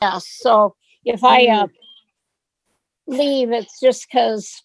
Yeah, so if I leave, it's just because.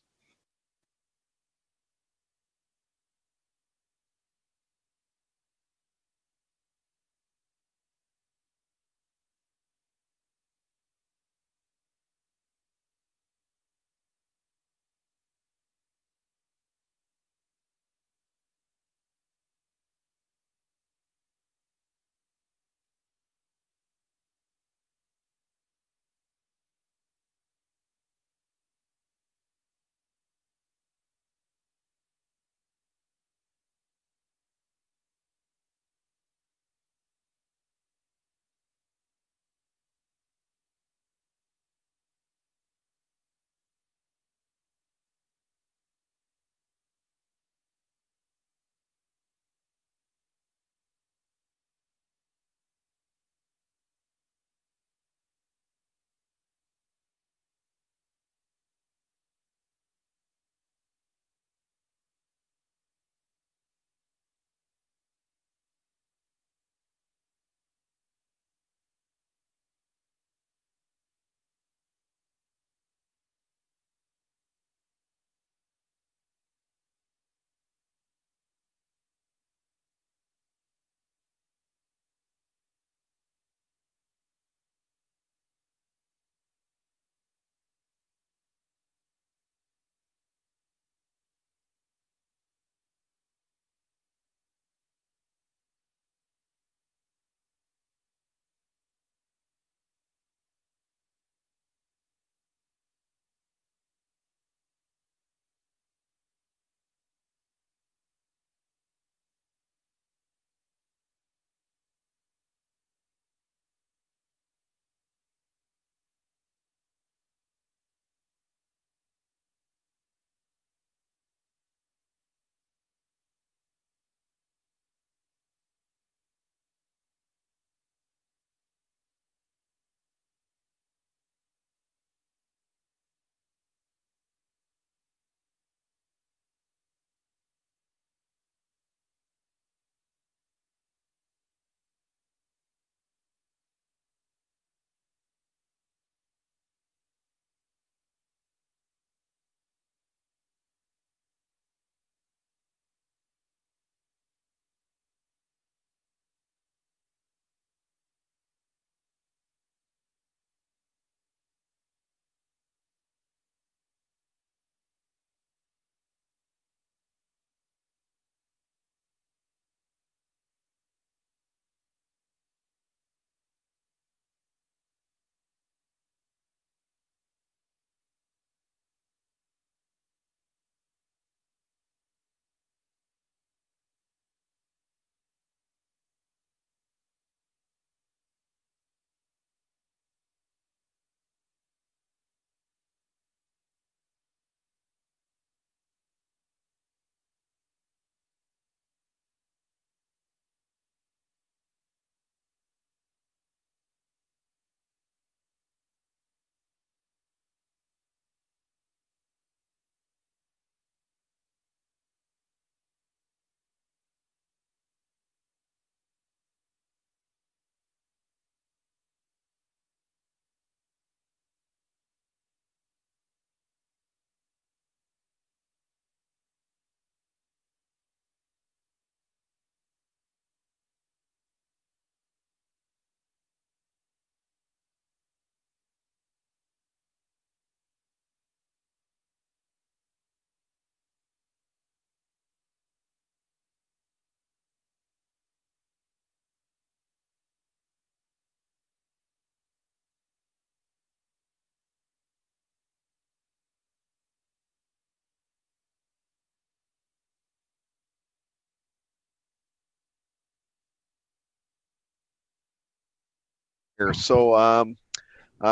Here. So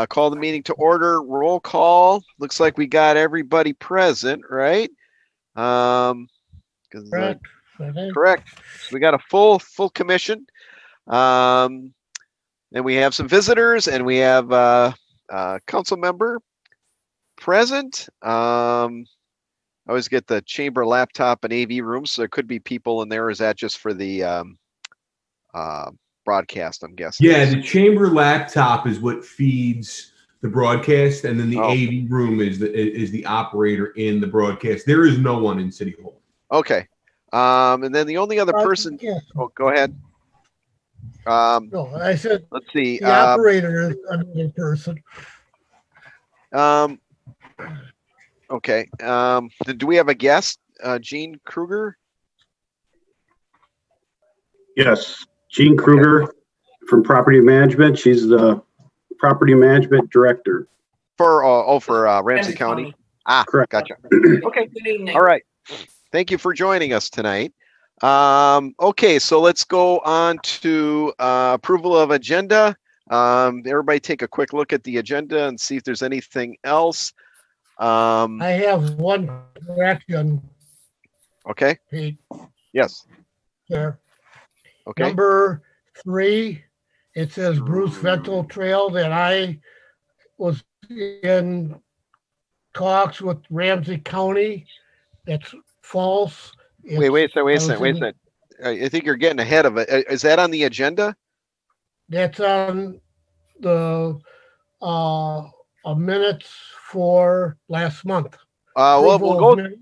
call the meeting to order. Roll call. Looks like we got everybody present, right? Um, 'cause, Correct. correct. So we got a full commission. Um, and we have some visitors, and we have council member present. I always get the chamber laptop and AV room, so there could be people in there. Is that just for the broadcast, I'm guessing. Yeah, the chamber laptop is what feeds the broadcast, and then the Oh. AV room is the operator in the broadcast. There is no one in City Hall. Okay. And then the only other person. Yeah. Oh, go ahead. No, I said Let's see. the operator is another person. Okay. Do we have a guest? Jean Kruger? Yes, Jean Kruger from Property Management. She's the Property Management Director. For Ramsey County. Ah, Correct. Gotcha. Okay. Good evening. All right. Thank you for joining us tonight. Okay, so let's go on to approval of agenda. Everybody take a quick look at the agenda and see if there's anything else. I have one correction, Okay. Pete, Yes. there. Okay. Number 3, it says Bruce Ventle Trail, that I was in talks with Ramsey County. That's false. Wait a second. I think you're getting ahead of it. Is that on the agenda? That's on the minutes for last month. Well, Approval of minutes.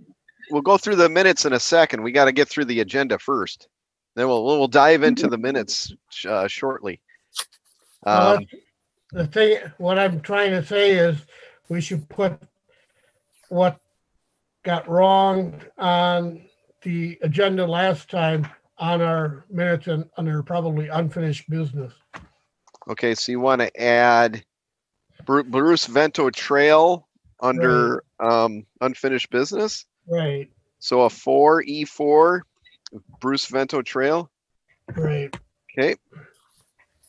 we'll go through the minutes in a second. We got to get through the agenda first. Then we'll dive into the minutes shortly. Well, the thing, what I'm trying to say is we should put what got wrong on the agenda last time on our minutes and under probably unfinished business. Okay, so you want to add Bruce Vento Trail under unfinished business? Right, So a 4E4, Bruce Vento Trail. right. Okay.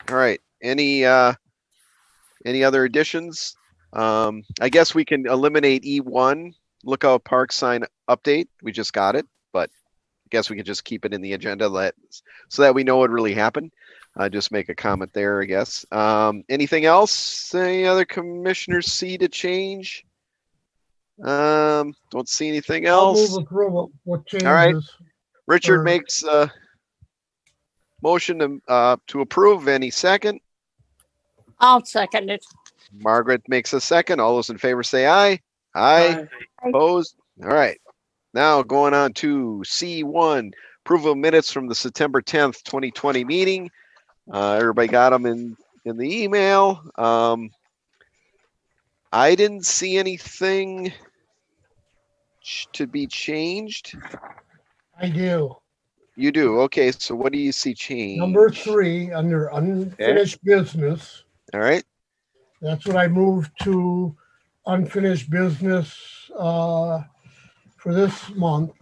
All right. Any other additions? I guess we can eliminate E1, Lookout Park sign update. We just got it, but I guess we could just keep it in the agenda so that we know what really happened. Just make a comment there, I guess. Anything else? Any other commissioners see to change? Don't see anything I'll else. move approval with changes. All right. Richard or- makes a motion to approve. Any second? I'll second it. Margaret makes a second. All those in favor say aye. Aye. Opposed? All right. Now going on to C1, approval of minutes from the September 10th, 2020 meeting. Everybody got them in the email. I didn't see anything to be changed. I do. You do. Okay. So what do you see change? Number 3, under unfinished business, All right. that's what I moved to unfinished business for this month.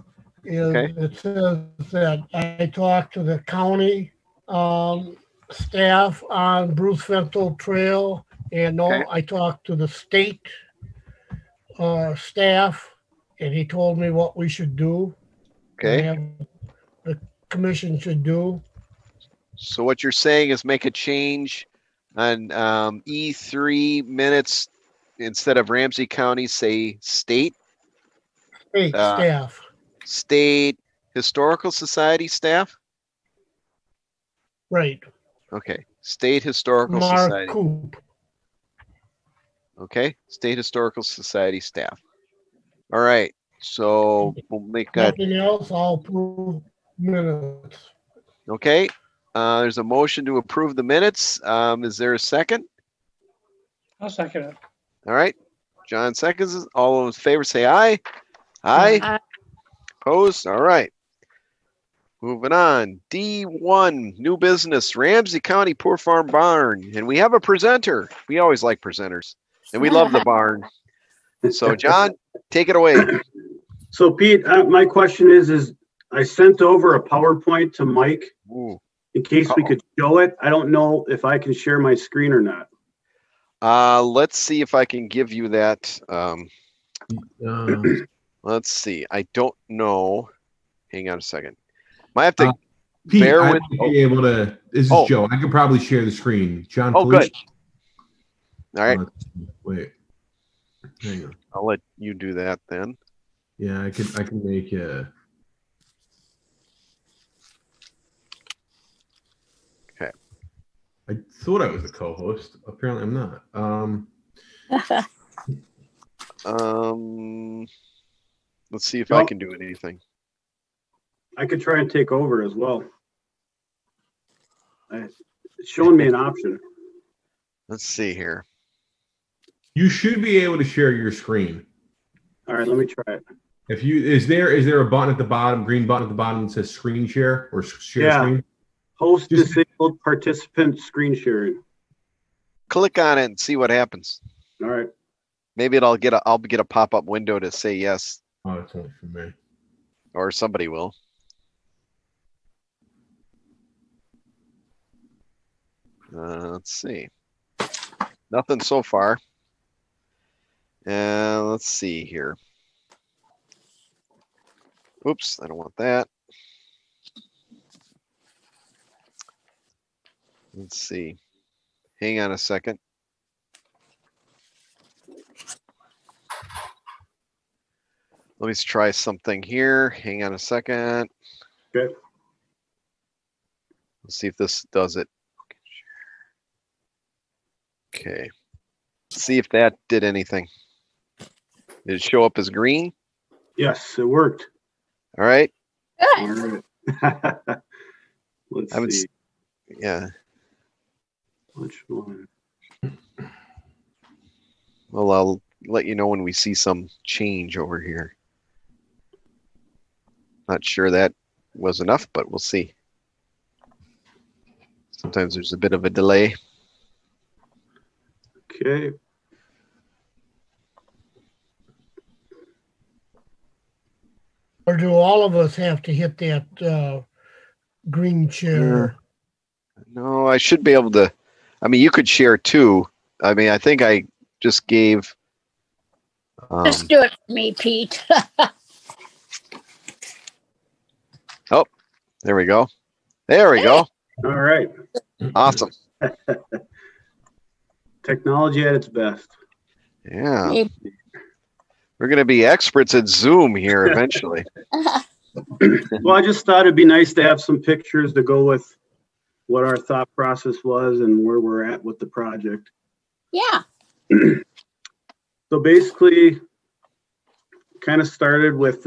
Is Okay. It says that I talked to the county staff on Bruce Vento Trail, and Okay. I talked to the state staff, and he told me what we should do. Okay. And the commission should do. So what you're saying is make a change on E3 minutes instead of Ramsey County, say state Staff, state historical society staff. right. Okay, state historical Mark society. Coop. Okay, state historical society staff. All right, so we'll make that. Nothing else, I'll approve minutes. Okay, there's a motion to approve the minutes. Is there a second? I'll second it. All right, John seconds. All those in favor say aye. Aye. Opposed? All right. Moving on. D1, new business, Ramsey County Poor Farm Barn. And we have a presenter. We always like presenters. And we love the barn. So, John, take it away. So Pete, my question is I sent over a PowerPoint to Mike Ooh. in case we could show it. I don't know if I can share my screen or not. Let's see if I can give you that. Let's see. I don't know. Hang on a second. Might have to Pete, bear I with. might be able to. This is Joe. I could probably share the screen. John, Oh, please. good. All right. Wait. Hang on. I'll let you do that then. Yeah, I can make a. Okay. I thought I was a co-host. Apparently, I'm not. Let's see if I Well- can do anything. I could try and take over as well. It's showing me an option. Let's see here. You should be able to share your screen. All right, let me try it. If you is there a button at the bottom, green button at the bottom that says screen share or share Yeah. screen? Host Just- disabled participant screen sharing. Click on it and see what happens. All right. Maybe I'll get a pop-up window to say yes, Oh, it's only for me. or somebody will. Let's see. Nothing so far. And let's see here. Oops, I don't want that. Let's see. Hang on a second. Let me try something here. Hang on a second. Okay. Let's see if this does it. Okay. See if that did anything. Did it show up as green? Yes, it worked. All right. All Good. right. Let's I would see. Yeah. Which one? Well, I'll let you know when we see some change over here. Not sure that was enough, but we'll see. Sometimes there's a bit of a delay. Okay. Or do all of us have to hit that green chair? No, I should be able to. I mean, you could share too. I mean, I think I just gave. Just do it for me, Pete. There we go. There we go. All right. Awesome. Technology at its best. Yeah. Maybe. We're going to be experts at Zoom here eventually. Well, I just thought it'd be nice to have some pictures to go with what our thought process was and where we're at with the project. Yeah. So basically, kind of started with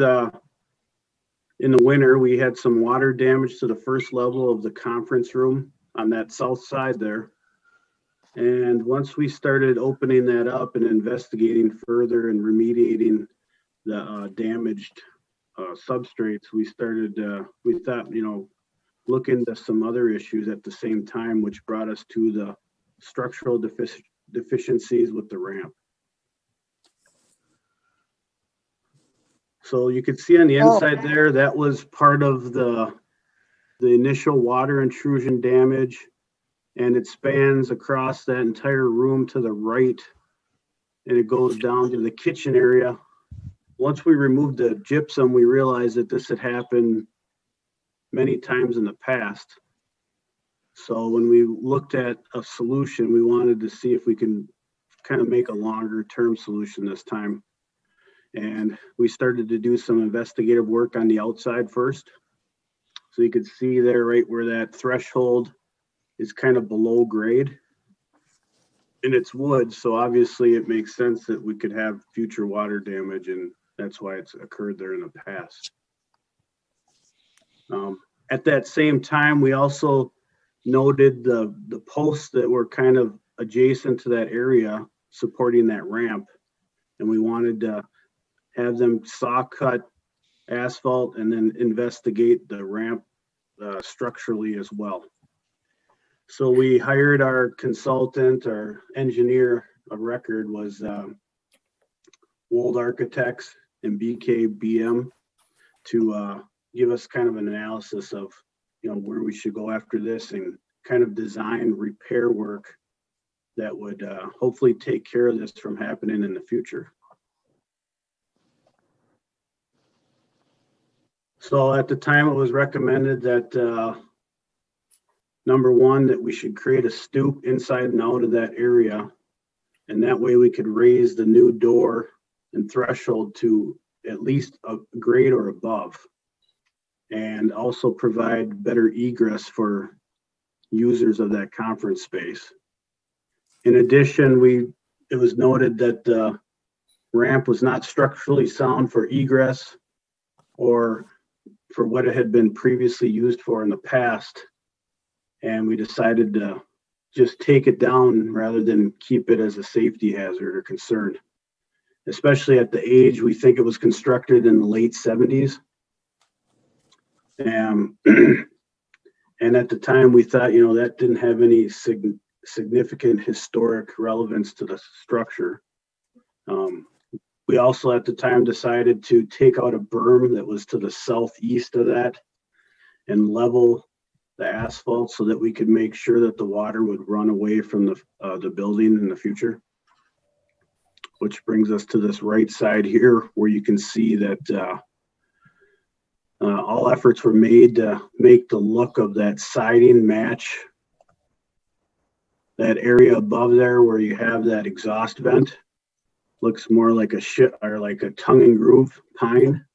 in the winter, we had some water damage to the first level of the conference room on that south side there. And once we started opening that up and investigating further and remediating the damaged substrates, we thought, look into some other issues at the same time, which brought us to the structural deficiencies with the ramp. So you could see on the inside there, that was part of the initial water intrusion damage, and it spans across that entire room to the right, and it goes down to the kitchen area. Once we removed the gypsum, we realized that this had happened many times in the past. So when we looked at a solution, we wanted to see if we can kind of make a longer term solution this time. And we started to do some investigative work on the outside first. So you could see there right where that threshold is kind of below grade. And it's wood, so obviously it makes sense that we could have future water damage, and that's why it's occurred there in the past. At that same time, we also noted the posts that were kind of adjacent to that area supporting that ramp. And we wanted to have them saw cut asphalt and then investigate the ramp structurally as well. So we hired our consultant, our engineer of record was Wold Architects and BKBM to give us kind of an analysis of where we should go after this and kind of design repair work that would hopefully take care of this from happening in the future. So at the time, it was recommended that number one, that we should create a stoop inside and out of that area. And that way we could raise the new door and threshold to at least a grade or above. And also provide better egress for users of that conference space. In addition, it was noted that the ramp was not structurally sound for egress or for what it had been previously used for in the past. And we decided to just take it down rather than keep it as a safety hazard or concern, especially at the age we think it was constructed in the late 70s. And at the time we thought, that didn't have any significant historic relevance to the structure. We also at the time decided to take out a berm that was to the southeast of that and level the asphalt so that we could make sure that the water would run away from the building in the future. Which brings us to this right side here where you can see that all efforts were made to make the look of that siding match that area above there where you have that exhaust vent. Looks more like a tongue and groove pine.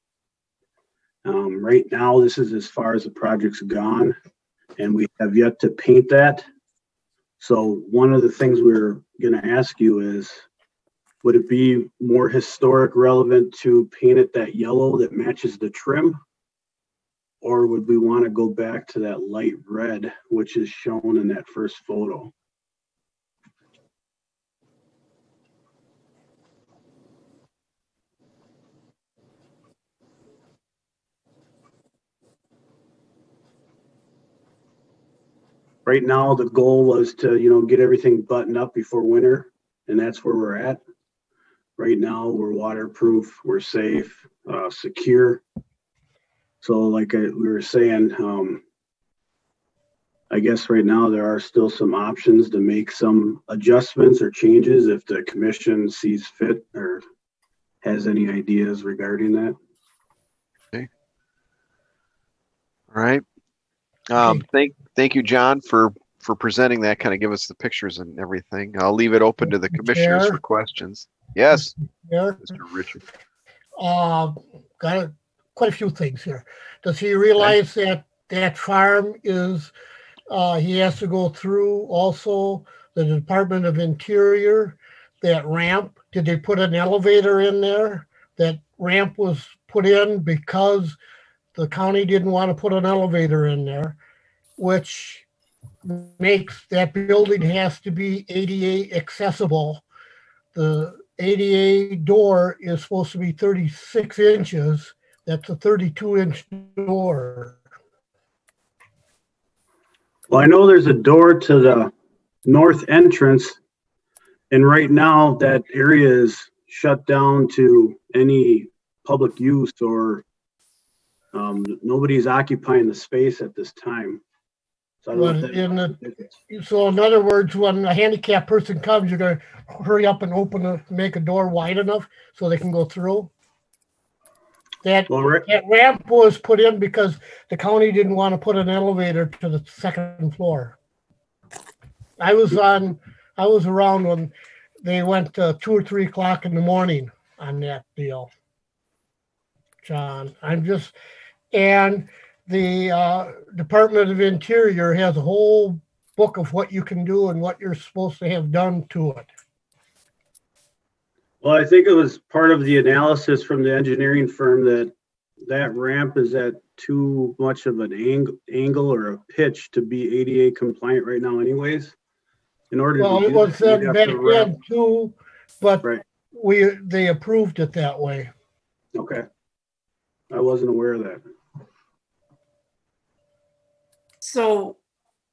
Right now, this is as far as the project's gone, and we have yet to paint that. So one of the things we're going to ask you is, would it be more historic relevant to paint it that yellow that matches the trim? Or would we want to go back to that light red, which is shown in that first photo? Right now, the goal was to, get everything buttoned up before winter, and that's where we're at. Right now, we're waterproof, we're safe, secure. So like we were saying, I guess right now there are still some options to make some adjustments or changes if the commission sees fit or has any ideas regarding that. Okay. All right. Thank you, John, for presenting that. Kind of give us the pictures and everything. I'll leave it open to the commissioners for questions. Yes, Mr. Richard. Got quite a few things here. Does he realize that farm is, he has to go through also the Department of Interior, that ramp? Did they put an elevator in there? That ramp was put in because the county didn't want to put an elevator in there, which makes that building has to be ADA accessible. The ADA door is supposed to be 36 inches. That's a 32-inch door. Well, I know there's a door to the north entrance, and right now that area is shut down to any public use, or nobody's occupying the space at this time. So, so in other words, when a handicapped person comes, you're going to hurry up and make a door wide enough so they can go through? That ramp was put in because the county didn't want to put an elevator to the second floor. I was around when they went 2 or 3 o'clock in the morning on that deal, John. And the Department of Interior has a whole book of what you can do and what you're supposed to have done to it. Well, I think it was part of the analysis from the engineering firm that ramp is at too much of an angle or a pitch to be ADA compliant right now anyways. In order it was back then too, but they approved it that way. Okay. I wasn't aware of that. So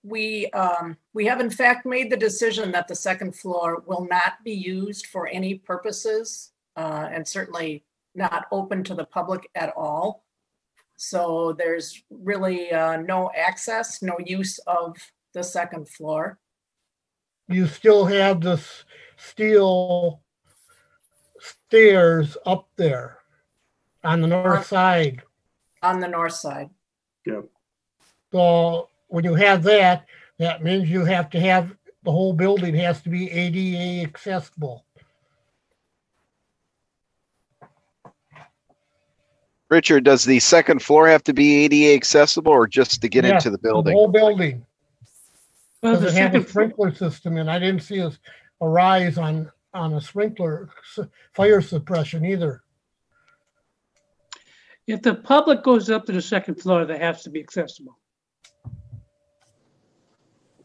we have in fact made the decision that the second floor will not be used for any purposes, and certainly not open to the public at all. So there's really no access, no use of the second floor. You still have the steel stairs up there on the north side. On the north side. Yep. So when you have that, that means you have to have the whole building has to be ADA accessible. Richard, does the second floor have to be ADA accessible or just to get into the building? The whole building. Well, the Does it have a second, sprinkler system? And I didn't see a rise on a fire suppression either. if the public goes up to the second floor, that has to be accessible.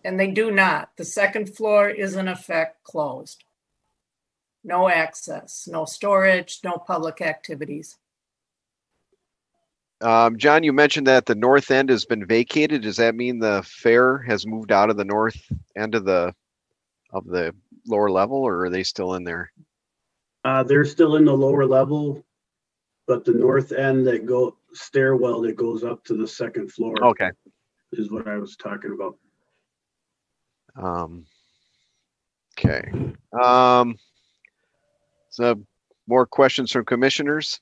And they do not. The second floor is in effect closed. No access, no storage, no public activities. John, you mentioned that the north end has been vacated. Does that mean the fair has moved out of the north end of the lower level, or are they still in there? They're still in the lower level, but the north end stairwell that goes up to the second floor Okay. is what I was talking about. Okay. So more questions from commissioners?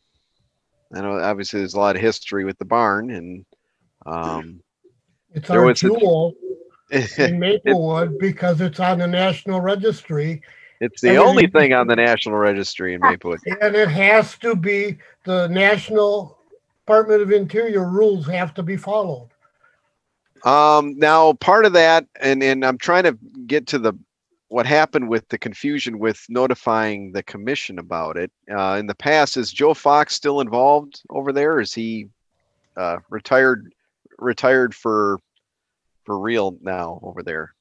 I know obviously there's a lot of history with the barn, and It's there our was a- jewel in Maplewood because it's on the National Registry, it's the only thing on the National Registry in Maplewood. and it has to be, the National Department of Interior rules have to be followed. Now part of that, and I'm trying to get to what happened with the confusion with notifying the commission about it. In the past, is Joe Fox still involved over there? Is he retired for real now over there?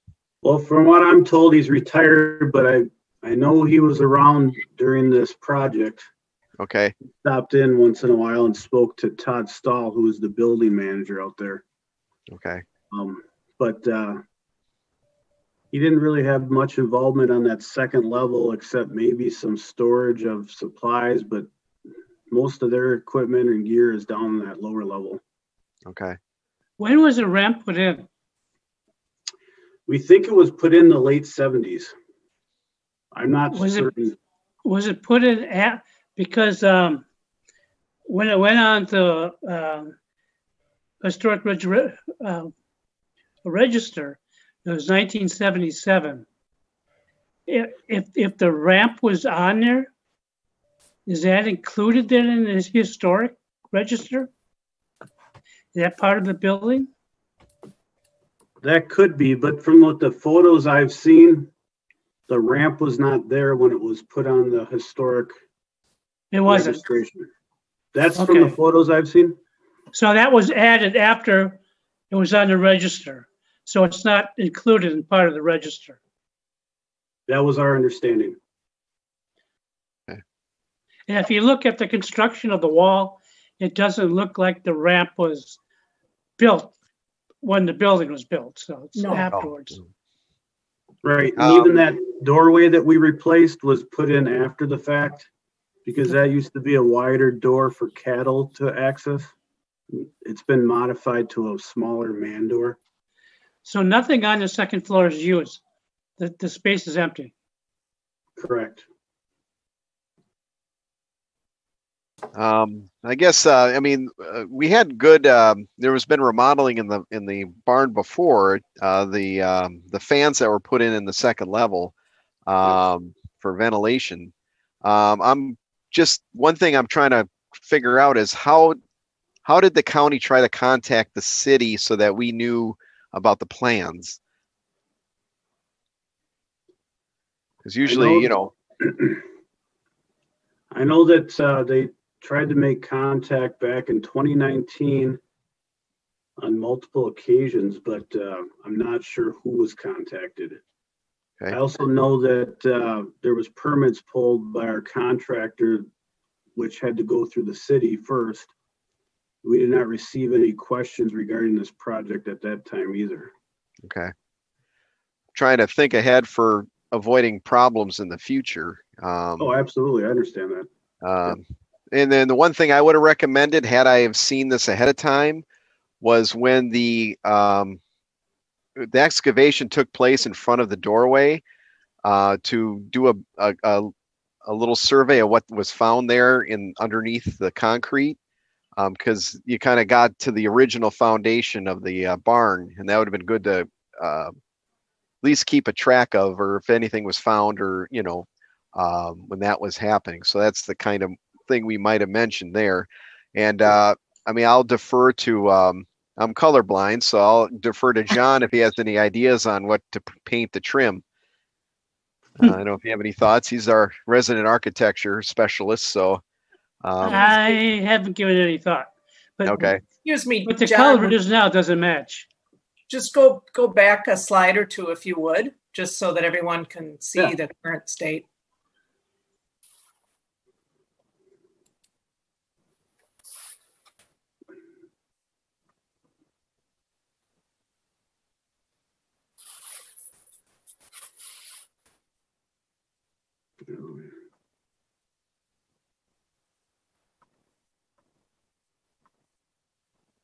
Well, from what I'm told, he's retired, but I know he was around during this project. Okay. Stopped in once in a while and spoke to Todd Stahl, who is the building manager out there. Okay. But he didn't really have much involvement on that second level, except maybe some storage of supplies, but most of their equipment and gear is down in that lower level. Okay. When was the ramp put in? We think it was put in the late 70s. I'm not certain. Was it put in at, because when it went on to historic register, it was 1977. If the ramp was on there, is that included then in the historic register? Is that part of the building? That could be, but from what the photos I've seen, the ramp was not there when it was put on the historic It wasn't. registration. That's from the photos I've seen. So that was added after it was on the register. So it's not included in part of the register. That was our understanding. And if you look at the construction of the wall, it doesn't look like the ramp was built when the building was built. So it's afterwards. Right. And even that doorway that we replaced was put in after the fact, because that used to be a wider door for cattle to access. It's been modified to a smaller man door. So nothing on the second floor is used. The space is empty. Correct. I guess I mean we had good. There has been remodeling in the barn before. The fans that were put in the second level for ventilation. I'm just one thing I'm trying to figure out is how did the county try to contact the city so that we knew about the plans? Because usually, you know. I know that they tried to make contact back in 2019 on multiple occasions, but I'm not sure who was contacted. Okay. I also know that there was permits pulled by our contractor, which had to go through the city first. We did not receive any questions regarding this project at that time either. Okay. Trying to think ahead for avoiding problems in the future. Oh, absolutely. I understand that. And then the one thing I would have recommended, had I have seen this ahead of time, was when the excavation took place in front of the doorway, to do a little survey of what was found there underneath the concrete, because you kind of got to the original foundation of the barn, and that would have been good to at least keep a track of, or if anything was found, or when that was happening. So that's the kind of thing we might have mentioned there. And I mean, I'll defer to I'm colorblind, so I'll defer to John if he has any ideas on what to paint the trim. I don't know if you have any thoughts. He's our resident architecture specialist, so. I haven't given it any thought. But, Okay. Excuse me, but the John, color it is now doesn't match. just go back a slide or two if you would, just so that everyone can see Yeah. the current state.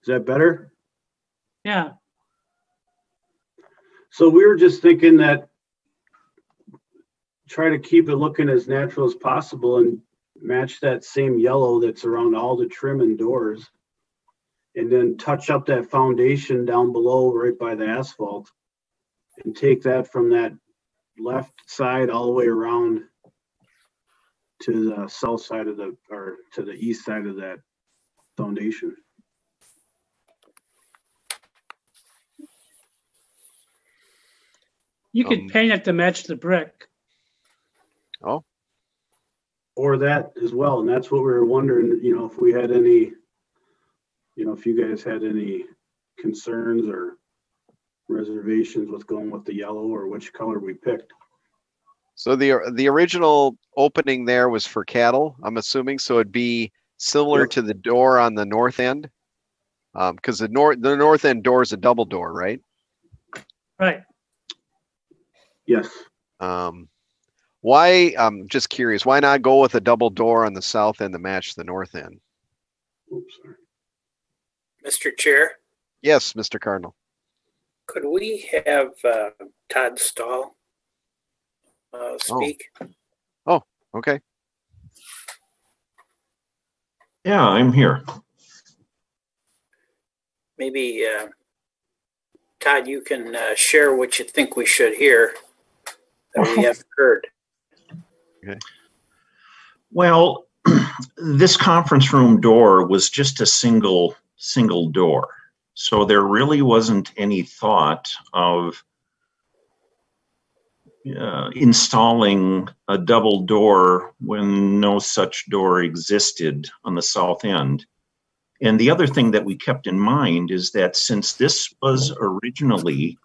Is that better? Yeah. So we were just thinking that try to keep it looking as natural as possible and match that same yellow that's around all the trim and doors. And then touch up that foundation down below right by the asphalt and take that from that left side all the way around to the south side of the, or to the east side of that foundation. You could paint it to match the brick. Oh, Or that as well. And that's what we were wondering, you know, if we had any, you know, if you guys had any concerns or reservations with going with the yellow or which color we picked. so the original opening there was for cattle, I'm assuming, so it'd be similar Yep. to the door on the north end? Because the north end door is a double door, right? Right. Yes. Why, I'm just curious, why not go with a double door on the south end to match the north end? Oops, sorry. Mr. Chair, Yes, Mr. Cardinal. could we have Todd Stahl speak? Okay. Yeah, I'm here. Maybe, Todd, you can share what you think we should hear that we haven't heard. Well, this conference room door was just a single door. So there really wasn't any thought of installing a double door when no such door existed on the south end. And the other thing that we kept in mind is that since this was originally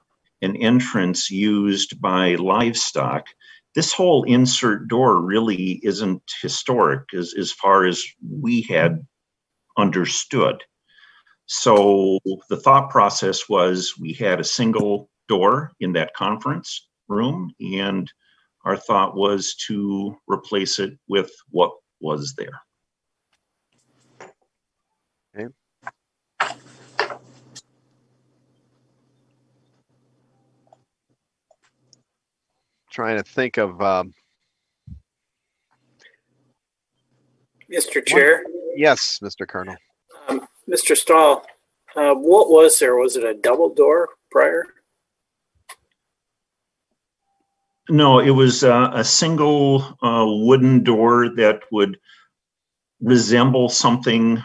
an entrance used by livestock, this whole insert door really isn't historic as far as we had understood. So the thought process was we had a single door in that conference room, and our thought was to replace it with what was there. Okay. Trying to think of, Mr. Chair, yes, Mr. Colonel. Mr. Stahl, what was there? Was it a double door prior? No, it was a single wooden door that would resemble something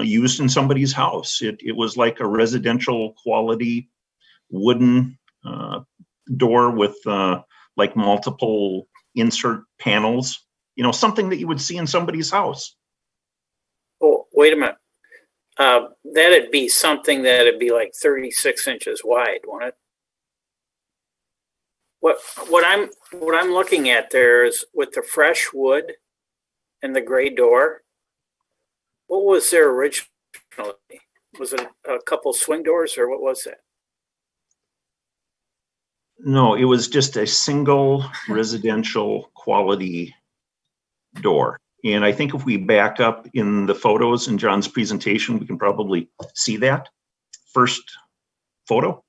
used in somebody's house. It was like a residential quality wooden door with like multiple insert panels, you know, something that you would see in somebody's house. Oh, wait a minute. That'd be something that'd be like 36 inches wide, wouldn't it? What I'm looking at there is with the fresh wood and the gray door. What was there originally? Was it a couple swing doors or what was that? No, it was just a single residential quality door. And I think if we back up in the photos in John's presentation, we can probably see that first photo.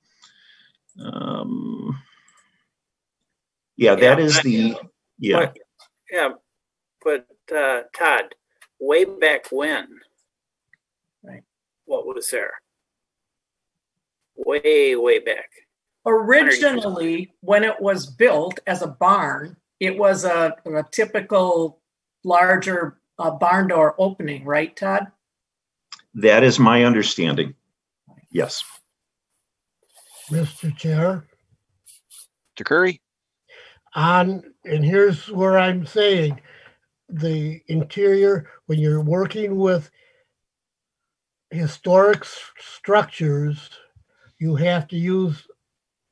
Yeah, that is the, yeah. But Todd, way back when, Right. What was there? Way back. Originally, when it was built as a barn, it was a typical larger barn door opening, right, Todd? That is my understanding. Yes. Mr. Chair. Mr. Curry? And here's where I'm saying the interior, when you're working with historic structures, you have to use,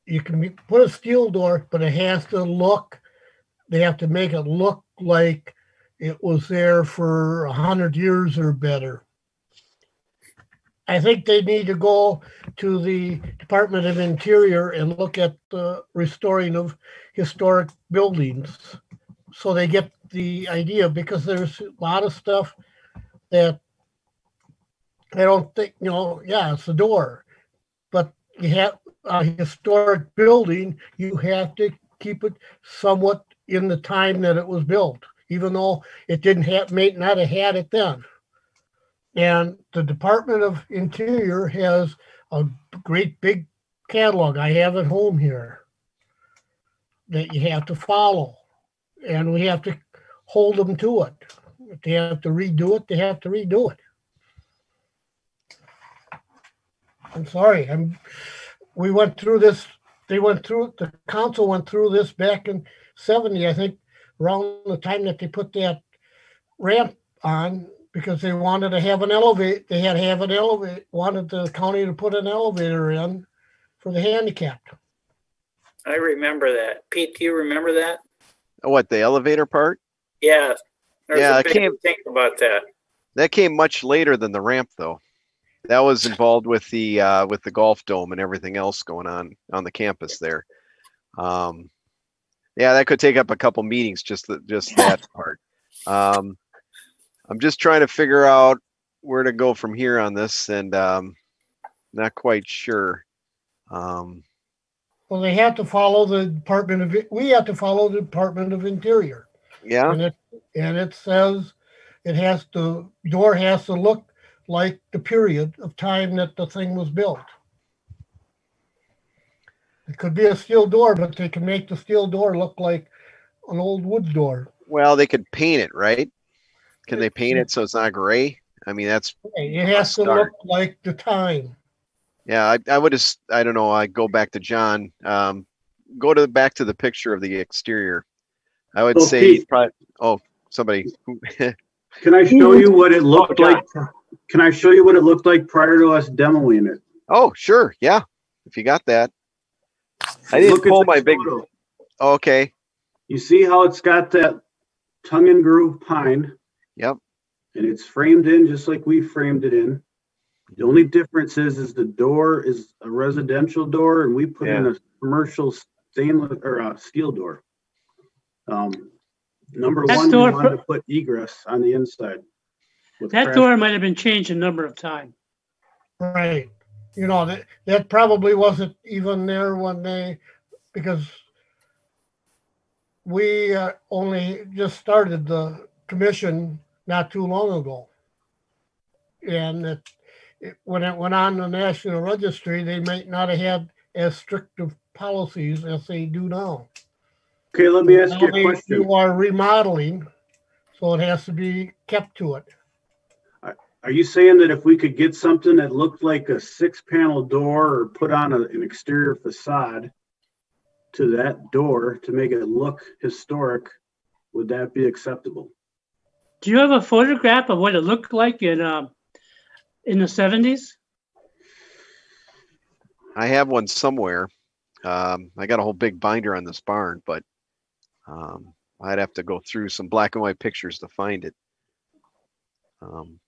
you can put a steel door, but it has to look, they have to make it look like it was there for 100 years or better. I think they need to go to the Department of Interior and look at the restoring of historic buildings so they get the idea, because there's a lot of stuff that I don't think, yeah, it's a door, but you have a historic building, you have to keep it somewhat in the time that it was built, even though it didn't have, may not have had it then. And the Department of Interior has a great big catalog. I have at home here that you have to follow, and we have to hold them to it. If they have to redo it, they have to redo it. I'm sorry. We went through this. The council went through this back in 70, I think, around the time that they put that ramp on, because they wanted to have an elevator. They had to have an elevator, wanted the county to put an elevator in for the handicapped. I remember that. Pete, do you remember that? What, the elevator part? Yeah. Yeah, I can't think about that. That came much later than the ramp, though. That was involved with the golf dome and everything else going on the campus there. Yeah, that could take up a couple meetings, just that part. I'm just trying to figure out where to go from here on this, and not quite sure. Well, they have to follow the Department of. We have to follow the Department of Interior. Yeah. And it says door has to look like the period of time that the thing was built. It could be a steel door, but they can make the steel door look like an old wood door. Well, they could paint it, right? Can they paint it so it's not gray? I mean, that's it has to look like the time. Yeah, I would have. I don't know. I go back to John. Go back to the picture of the exterior. I would say. Somebody. Can I show you what it looked like? Can I show you what it looked like prior to us demoing it? Oh, sure. Yeah, if you got that. I didn't pull my big. Okay. You see how it's got that tongue and groove pine? Yep. And it's framed in just like we framed it in. The only difference is the door is a residential door, and we put in a commercial stainless or steel door. Number one, we wanted to put egress on the inside. That door might have been changed a number of times. Right. That probably wasn't even there because we only just started the commission not too long ago. And when it went on the National Registry, they might not have had as strict of policies as they do now. Okay, let me ask you a question. You are remodeling, so it has to be kept to it. Are you saying that if we could get something that looked like a 6-panel door or put on an exterior facade to that door to make it look historic, would that be acceptable? Do you have a photograph of what it looked like in the 70s? I have one somewhere. I got a whole big binder on this barn, but I'd have to go through some black and white pictures to find it.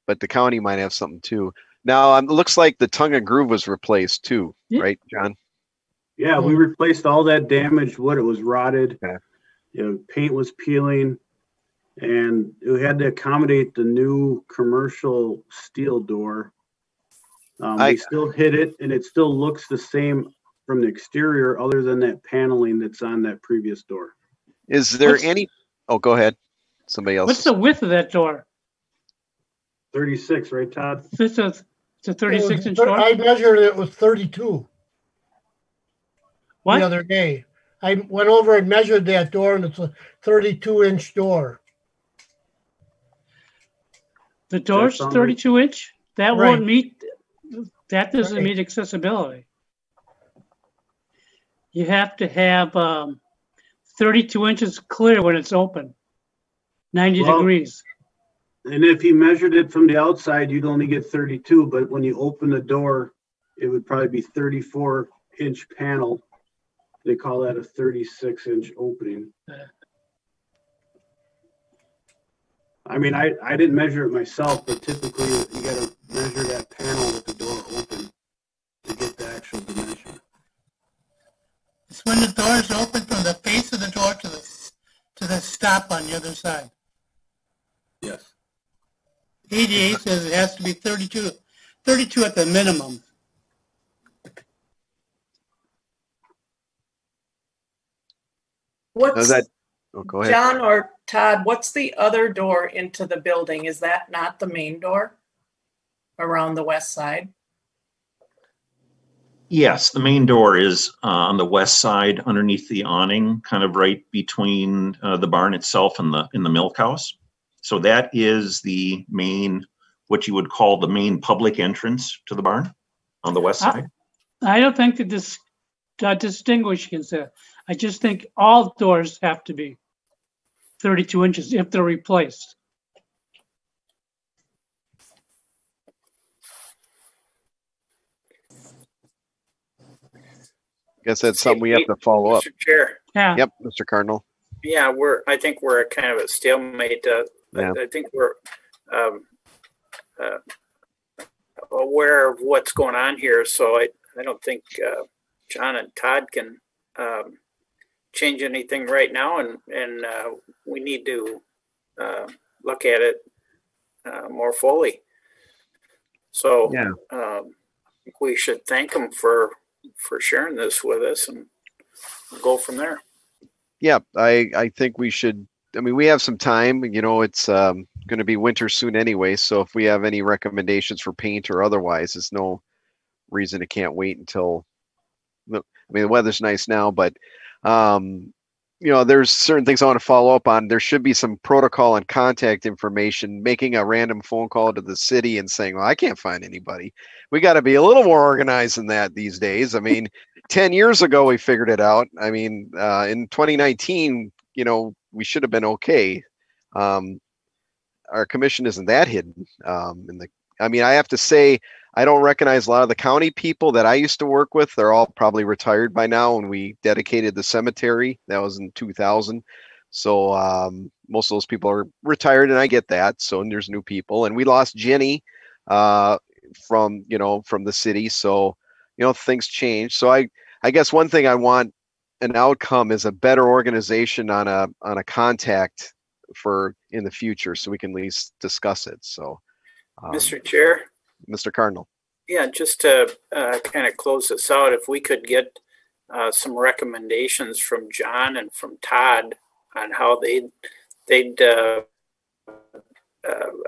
But the county might have something too. Now, it looks like the tongue and groove was replaced too, right, John? Yeah, we replaced all that damaged wood. It was rotted. Okay. Paint was peeling, and we had to accommodate the new commercial steel door. We still hit it, and it still looks the same from the exterior, other than that paneling that's on that previous door. Is there any? Oh, go ahead. Somebody else. What's the width of that door? 36, right, Todd? It's a 36-inch door? I measured it was 32. What? The other day. I went over and measured that door, and it's a 32-inch door. The door's 32-inch? That won't meet That doesn't mean accessibility. You have to have 32 inches clear when it's open, 90 degrees. And if you measured it from the outside, you'd only get 32, but when you open the door, it would probably be 34-inch panel. They call that a 36-inch opening. I mean, I didn't measure it myself, but typically you got to measure that panel with the door open to get the actual dimension. It's when the door is open from the face of the door to the stop on the other side. Yes. ADA says it has to be 32 at the minimum. What's go ahead. John or Todd, what's the other door into the building? Is that not the main door around the west side? Yes, the main door is on the west side underneath the awning, kind of right between the barn itself and the milk house. So that is the main, what you would call the main public entrance to the barn on the west side. I don't think that this distinguishing is there. I just think all doors have to be 32 inches if they're replaced. I guess that's something we have to follow up. Mr. Chair. Yeah. Yep, Mr. Cardinal. Yeah, I think we're at kind of a stalemate. I think we're aware of what's going on here, so I don't think John and Todd can change anything right now, and we need to look at it more fully. So yeah. I think we should thank them for sharing this with us, and we'll go from there. Yeah, I think we should. I mean, we have some time. You know, it's going to be winter soon anyway. So if we have any recommendations for paint or otherwise, there's no reason it can't wait until. I mean, the weather's nice now, but you know, there's certain things I want to follow up on. There should be some protocol and contact information. Making a random phone call to the city and saying, "Well, I can't find anybody." We got to be a little more organized than that these days. I mean, 10 years ago we figured it out. I mean, in 2019, you know, we should have been okay. Our commission isn't that hidden. I mean, I have to say, I don't recognize a lot of the county people that I used to work with. They're all probably retired by now, and we dedicated the cemetery. That was in 2000. So most of those people are retired, and I get that. So and there's new people, and we lost Jenny from the city. So things change. So I guess one thing I want an outcome is a better organization on a contact for in the future, so we can at least discuss it. So, Mr. Chair, Mr. Cardinal. Yeah, just to kind of close this out, if we could get some recommendations from John and from Todd on how they'd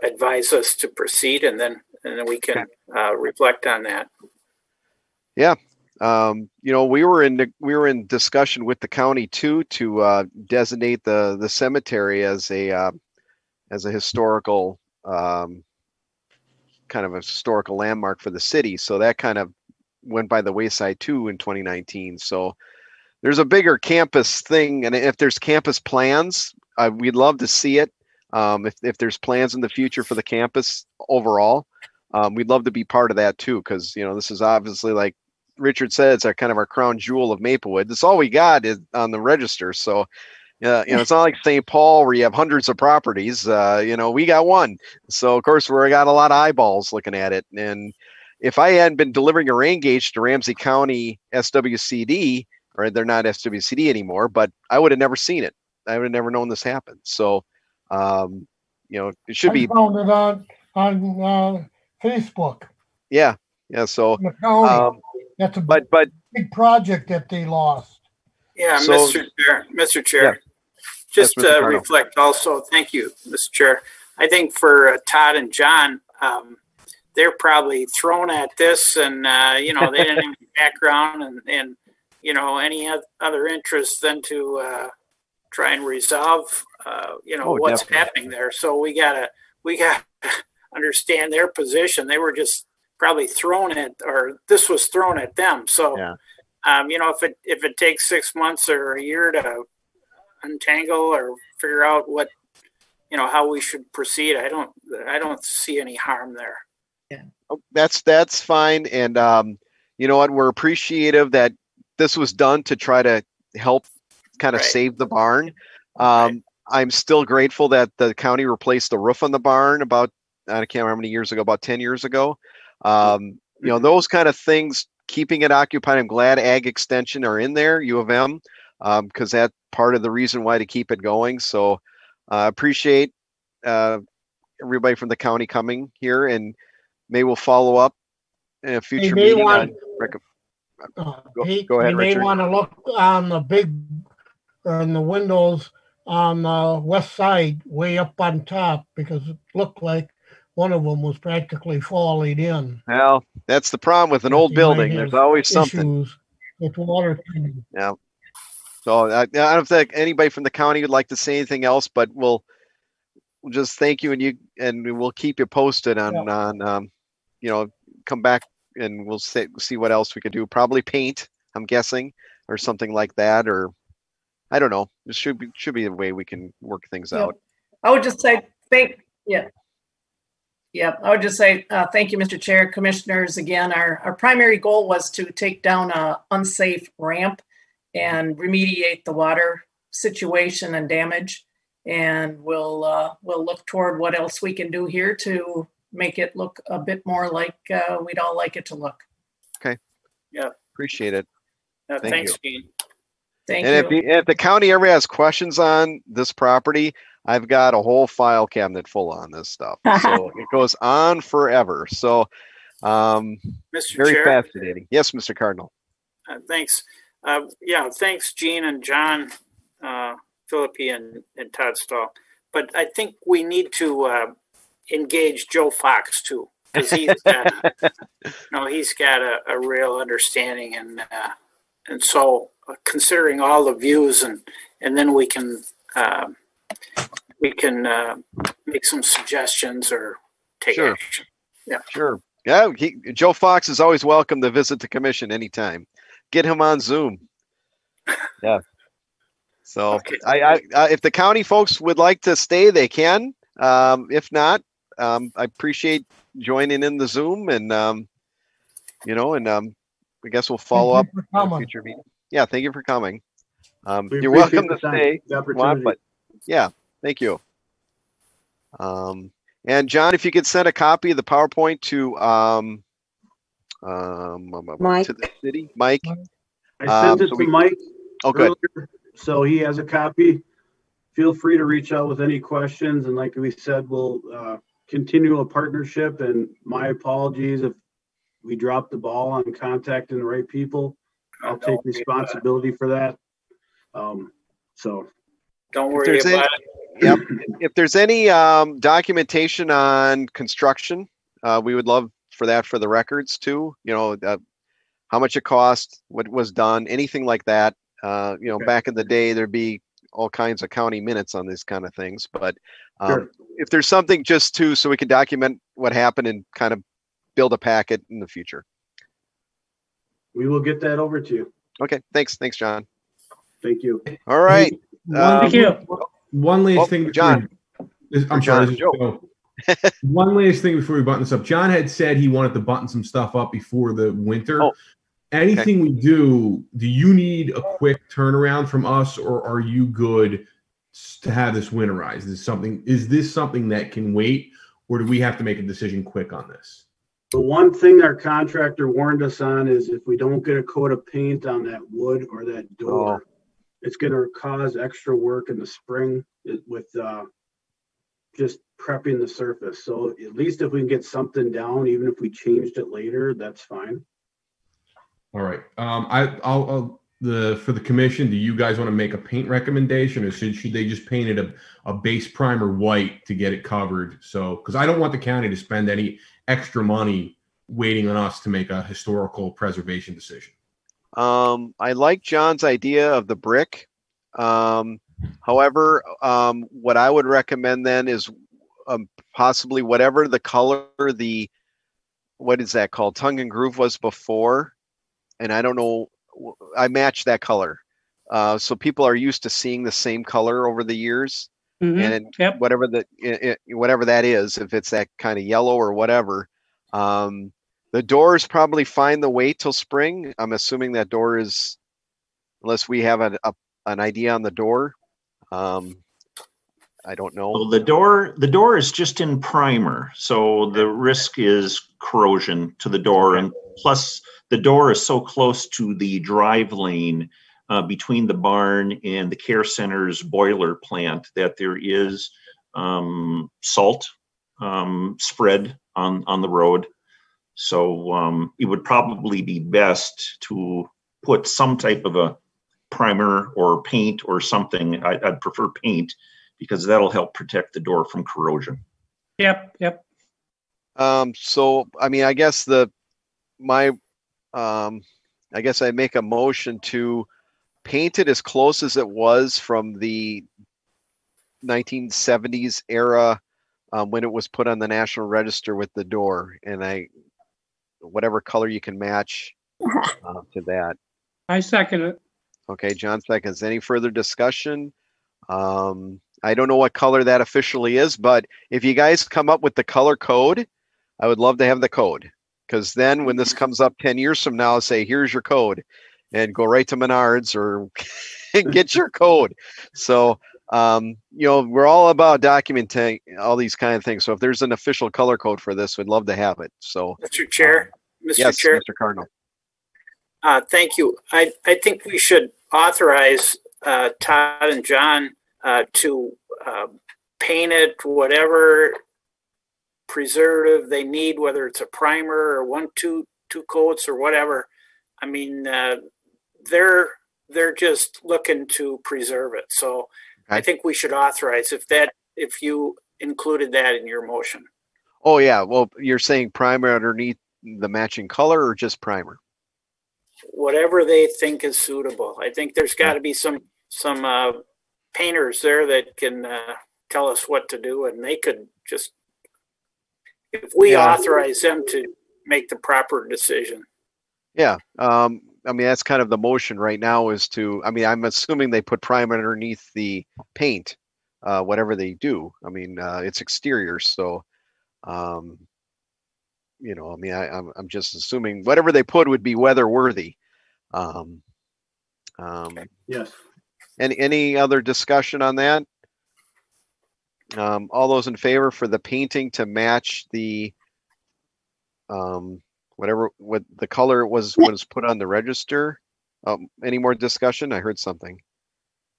advise us to proceed, and then we can reflect on that. Yeah. We were in discussion with the county too to designate the cemetery as a historical kind of a historical landmark for the city. So that kind of went by the wayside too in 2019. So there's a bigger campus thing, and if there's campus plans, we'd love to see it. If there's plans in the future for the campus overall, we'd love to be part of that too, because this is obviously, like Richard said, it's kind of our crown jewel of Maplewood. That's all we got is on the register. So it's not like St. Paul where you have hundreds of properties. We got one. So of course we got a lot of eyeballs looking at it. And if I hadn't been delivering a rain gauge to Ramsey County SWCD, or they're not SWCD anymore, but I would have never seen it. I would have never known this happened. So, it should be. I found it on Facebook. Yeah. So, that's a but big project that they lost. Yeah, so, Mr. Chair, yeah. just yes, to reflect also, thank you, Mr. Chair. I think for Todd and John, they're probably thrown at this, and they didn't have background and any other interest than to try and resolve what's definitely happening there. So we gotta understand their position. They were just probably thrown at, or this was thrown at them. So, Yeah. You know, if it takes 6 months or a year to untangle or figure out what, you know, how we should proceed, I don't see any harm there. Oh, that's fine. And you know what? We're appreciative that this was done to try to help kind of Right. save the barn. Right. I'm still grateful that the county replaced the roof on the barn about, I can't remember how many years ago, about 10 years ago. You know, those kind of things, keeping it occupied. I'm glad Ag Extension are in there, U of M, because that's part of the reason why to keep it going. So appreciate everybody from the county coming here, and maybe we'll follow up in a future may meeting. want- Go ahead, you may Richard. want to look on the big, on the windows on the west side, way up on top, because it looked like one of them was practically falling in. Well, that's the problem with an That old you might building. There's have always something. issues with water. Yeah. So I don't think anybody from the county would like to say anything else, but we'll just thank you, and we'll keep you posted on you know, come back and we'll see what else we could do. Probably paint, I'm guessing, or something like that, or I don't know. It should be a way we can work things Yep. out. I would just say I would just say thank you, Mr. Chair, Commissioners. Again, our primary goal was to take down a unsafe ramp and remediate the water situation and damage. And we'll look toward what else we can do here to make it look a bit more like we'd all like it to look. Okay. Yeah. Appreciate it. Thanks, Gene. Thank And you. if the county ever has questions on this property, I've got a whole file cabinet full on this stuff. So it goes on forever. So Mr. very Chair. fascinating. Yes, Mr. Cardinal. Thanks. Thanks, Gene and John, Philippi and Todd Stahl. But I think we need to engage Joe Fox too, because he's got a real understanding, and so considering all the views, and then we can make some suggestions or take action. Yeah. Sure. Yeah. Joe Fox is always welcome to visit the commission anytime. Get him on Zoom. Yeah. So Okay. I if the county folks would like to stay, they can. If not, I appreciate joining in the Zoom, and I guess we'll follow up in a future meeting. Yeah, thank you for coming. You're welcome to stay. But yeah, thank you. And John, if you could send a copy of the PowerPoint to Mike. to the city, Mike. I sent it to Mike. Oh, good. Earlier, so he has a copy. Feel free to reach out with any questions. And like we said, we'll continue a partnership. And my apologies if we dropped the ball on contacting the right people. I'll take responsibility for that. So don't worry about it. Yep. If there's any documentation on construction, we would love for that for the records too. How much it cost, what was done, anything like that. Back in the day, there'd be all kinds of county minutes on these kind of things. But if there's something just so we can document what happened and kind of build a packet in the future. We will get that over to you. Okay. Thanks, John. Thank you. All right. Thank you. One last thing, John. I'm sorry. One last thing before we button this up. John had said he wanted to button some stuff up before the winter. Oh, anything we do you need a quick turnaround from us, or are you good to have this winterized? Is this something that can wait, or do we have to make a decision quick on this? The one thing our contractor warned us on is if we don't get a coat of paint on that wood or that door, it's going to cause extra work in the spring with just prepping the surface. So at least if we can get something down, even if we changed it later, that's fine. All right. I'll for the commission, do you guys want to make a paint recommendation, or should they just paint it a base primer white to get it covered? So, because I don't want the county to spend any extra money waiting on us to make a historical preservation decision. I like John's idea of the brick. However, what I would recommend then is possibly whatever the color the what is that called? Tongue and Groove was before, and I don't know. I matched that color, so people are used to seeing the same color over the years, and Yep. whatever whatever that is, if it's that kind of yellow or whatever. The door is probably fine to wait till spring. I'm assuming that door is, unless we have an idea on the door. I don't know. Well, the door is just in primer, so the risk is corrosion to the door, and plus the door is so close to the drive lane between the barn and the care center's boiler plant that there is salt spread on the road. So it would probably be best to put some type of a primer or paint or something. I'd prefer paint, because that'll help protect the door from corrosion. Yep. So, I mean, I guess I guess I make a motion to paint it as close as it was from the 1970s era when it was put on the National Register with the door, and whatever color you can match to that. I second it. Okay, John seconds. Any further discussion? I don't know what color that officially is, but if you guys come up with the color code, I would love to have the code, because then when this comes up 10 years from now, say, here's your code, and go right to Menards or get your code. So, we're all about documenting all these kind of things. So if there's an official color code for this, we'd love to have it. So, Mr. Chair, yes, Chair. Mr. Cardinal. Thank you. I think we should authorize Todd and John to paint it whatever preservative they need, whether it's a primer or two coats or whatever. I mean, they're just looking to preserve it. So okay. I think we should authorize if you included that in your motion. Oh yeah. Well, you're saying primer underneath the matching color, or just primer? Whatever they think is suitable. I think there's got to be some painters there that can tell us what to do, and they could just, if we authorize them to make the proper decision. Yeah. I mean, that's kind of the motion right now is to, I mean, I'm assuming they put primer underneath the paint, whatever they do. I mean, it's exterior. So, I mean, I'm just assuming whatever they put would be weather worthy. Yes. Any other discussion on that? All those in favor for the painting to match the what the color was put on the register. Any more discussion? I heard something.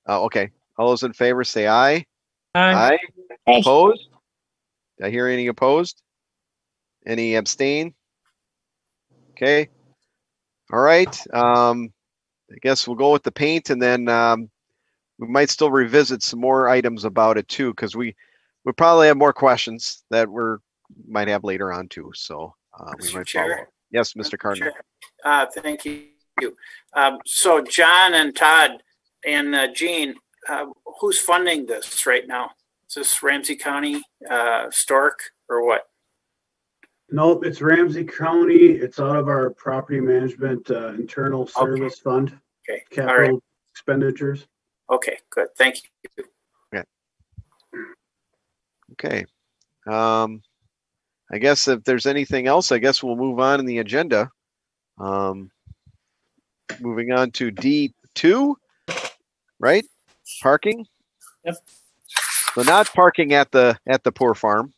Okay. All those in favor say aye. Aye. Opposed? Did I hear any opposed? Any abstain? Okay. All right. I guess we'll go with the paint, and then we might still revisit some more items about it too, because we probably have more questions that might have later on too. So we might follow up. Yes, Mr. Cardinal. Thank you. So John and Todd and Jean, who's funding this right now? Is this Ramsey County, Stork, or what? Nope, it's Ramsey County. It's out of our property management internal service fund. Okay. Capital expenditures. Okay, good. Thank you. Okay. I guess if there's anything else, I guess we'll move on in the agenda. Moving on to D2, right? Parking. Yep. So not parking at the poor farm,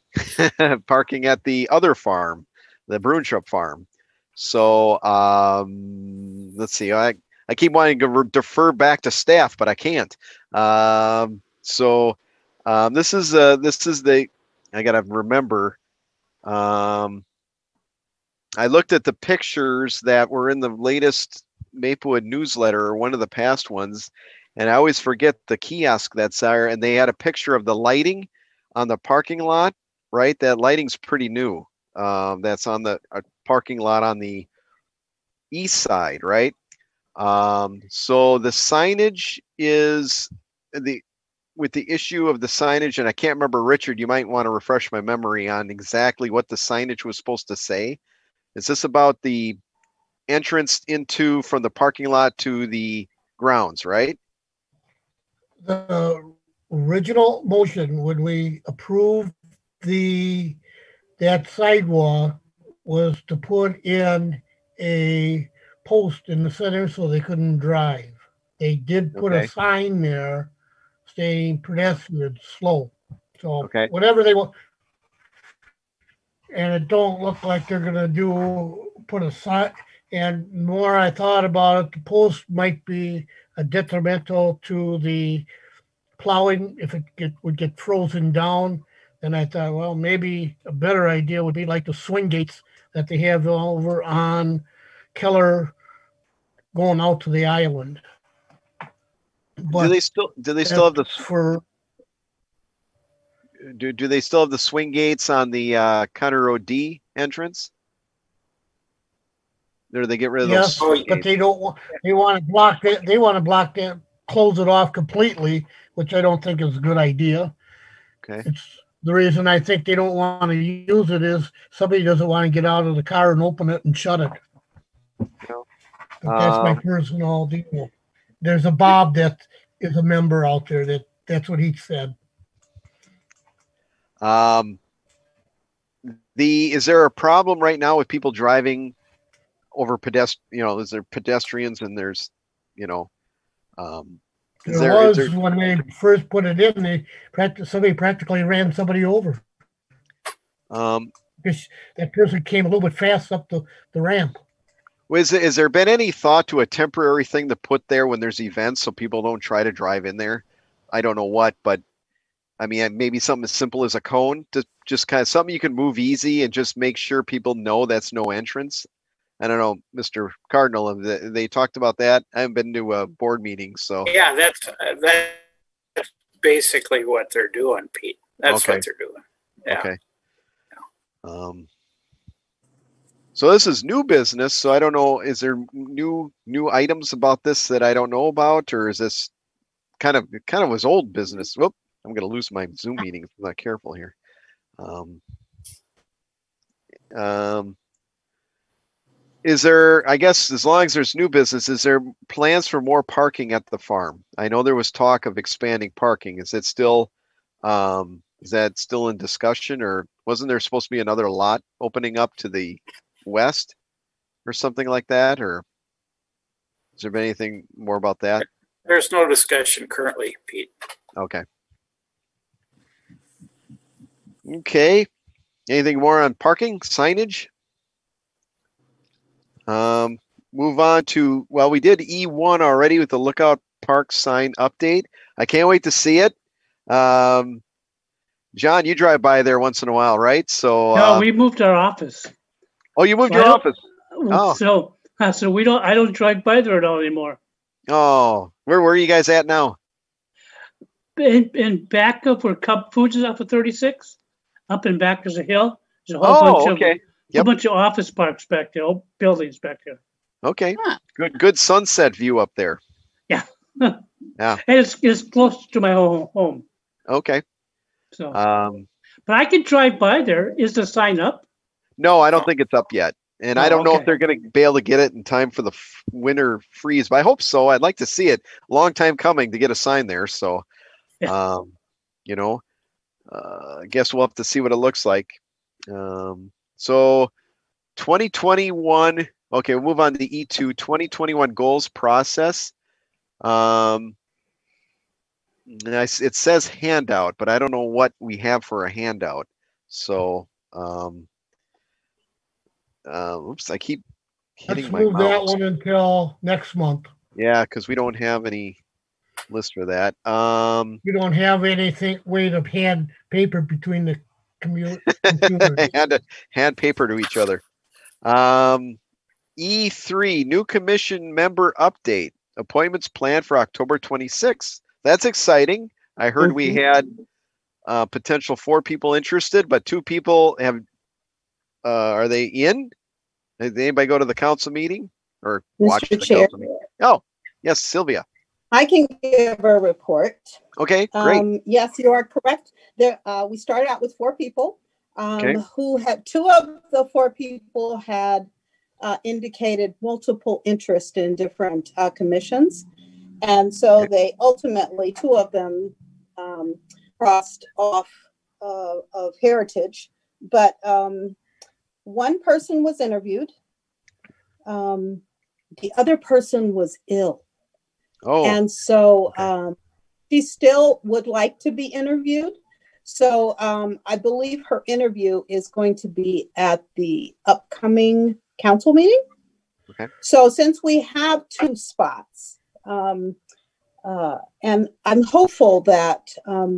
parking at the other farm, the Brunshup farm. So let's see. I keep wanting to defer back to staff, but I can't. This is the, I gotta remember. I looked at the pictures that were in the latest Maplewood newsletter, or one of the past ones, and I always forget the kiosk that's there. And they had a picture of the lighting on the parking lot, right? That lighting's pretty new. That's on the parking lot on the east side, right? So the signage is with the issue of the signage, and I can't remember, Richard, you might want to refresh my memory on exactly what the signage was supposed to say. Is this about the entrance into from the parking lot to the grounds, right? The original motion, when we approved that sidewalk, was to put in a post in the center so they couldn't drive. They did put Okay. a sign there saying pedestrian slow. So Okay. whatever they want, and it don't look like they're gonna put a sign. And more I thought about it, the post might be a detrimental to the plowing if would get frozen down. And I thought, well, maybe a better idea would be like the swing gates that they have over on Keller going out to the island. But do they still have the for do they still have the swing gates on the Conner Road D entrance? Or do they get rid of yes, those? but they don't want. They want to block that. They want to block that, close it off completely, which I don't think is a good idea. Okay. It's the reason I think they don't want to use it is somebody doesn't want to get out of the car and open it and shut it. No. But that's my personal deal. There's a Bob that is a member out there that's what he said. Is there a problem right now with people driving over is there pedestrians and there's, There was when they first put it in, somebody practically ran somebody over. Because that person came a little bit fast up the ramp. Is there been any thought to a temporary thing to put there when there's events so people don't try to drive in there? I don't know what, but I mean, maybe something as simple as a cone, just kind of something you can move easy and just make sure people know that's no entrance. I don't know, Mr. Cardinal, they talked about that. I haven't been to a board meeting, so. Yeah, that's basically what they're doing, Pete. That's Okay. what they're doing. Yeah. Okay. So this is new business. So I don't know, is there new items about this that I don't know about, or is this kind of was old business? Whoop, I'm going to lose my Zoom meeting if I'm not careful here. Is there, I guess, as long as there's new business, is there plans for more parking at the farm? I know there was talk of expanding parking. Is that still in discussion, or wasn't there supposed to be another lot opening up to the west or something like that? Or has there been anything more about that? There's no discussion currently, Pete. Okay. Okay. Anything more on parking signage? Move on to, well, we did E1 already with the Lookout Park sign update. I can't wait to see it. John, you drive by there once in a while, right? So no, we moved our office. Oh, you moved your office. Oh, so I don't drive by there at all anymore. Oh, where are you guys at now? In back of where Cub Foods is off of 36, up in back there's a hill. There's a whole bunch of office parks back there, old buildings back there. Okay, good sunset view up there. Yeah, yeah, and it's close to my home. Okay, so but I can drive by there. Is the sign up? No, I don't think it's up yet, and I don't know if they're going to be able to get it in time for the winter freeze. But I hope so. I'd like to see it. Long time coming to get a sign there. So, I guess we'll have to see what it looks like. So 2021, okay, we'll move on to E2, 2021 goals process. It says handout, but I don't know what we have for a handout. So, oops, I keep hitting my mouse. Let's move that one until next month. Yeah, because we don't have any list for that. We don't have anything way to hand paper between the computers. hand paper to each other. E3, new commission member update. Appointments planned for October 26th. That's exciting. I heard we had potential 4 people interested, but 2 people have. Are they in? Did anybody go to the council meeting or watch the council meeting? Oh, yes, Sylvia. I can give a report. Okay, great. Yes, you are correct. There, we started out with 4 people. Okay. who had, two of the four people had indicated multiple interest in different commissions. And so they ultimately, two of them crossed off of Heritage, but one person was interviewed. The other person was ill. Oh. And so she still would like to be interviewed. So I believe her interview is going to be at the upcoming council meeting. Okay. So since we have two spots, and I'm hopeful that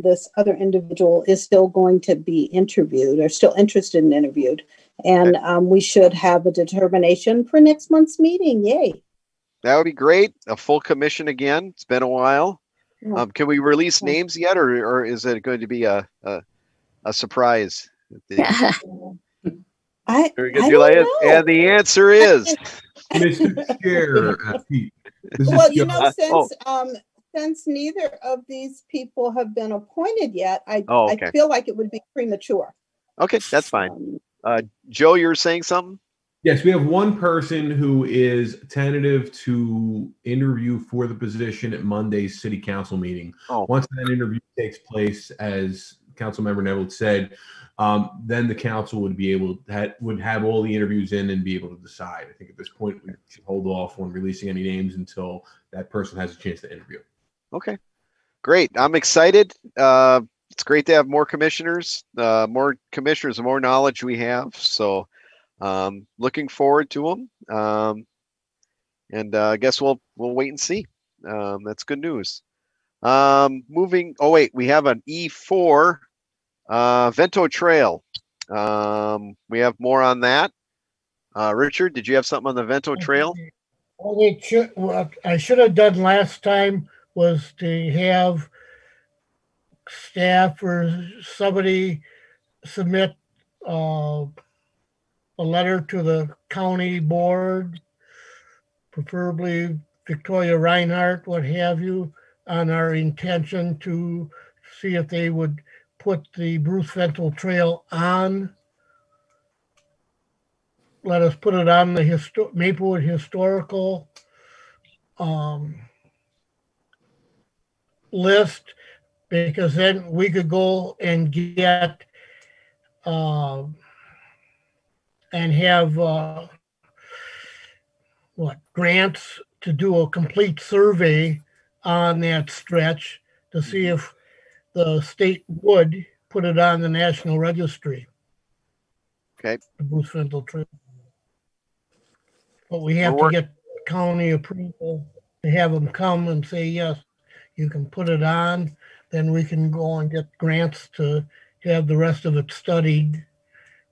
this other individual is still going to be interviewed or still interested in interviewed. And we should have a determination for next month's meeting. Yay. That would be great. A full commission again. It's been a while. Can we release names yet, or is it going to be a surprise? Very good, Julia. And the answer is Mr. Chair. Pete. Well, you know, since neither of these people have been appointed yet, I feel like it would be premature. Okay, that's fine. Joe, you're saying something? Yes, we have one person who is tentative to interview for the position at Monday's city council meeting. Once that interview takes place, as Councilmember Neville said, then the council would be able would have all the interviews in and be able to decide. I think at this point we should hold off on releasing any names until that person has a chance to interview. Okay, great. I'm excited. It's great to have more commissioners, the more knowledge we have. So looking forward to them. And I guess we'll wait and see. That's good news. Moving. Oh wait, we have an E4 Vento Trail. We have more on that. Richard, did you have something on the Vento Trail? What I should have done last time was to have staff or somebody submit a letter to the county board, preferably Victoria Reinhardt, what have you, on our intention to see if they would put the Bruce Vento Trail on. Let us put it on the Maplewood Historical list, because then we could go and get and have grants to do a complete survey on that stretch to see if the state would put it on the National Registry. Okay. The Bruce Vento Trail. But we have to get county approval to have them come and say, yes, you can put it on. Then we can go and get grants to have the rest of it studied.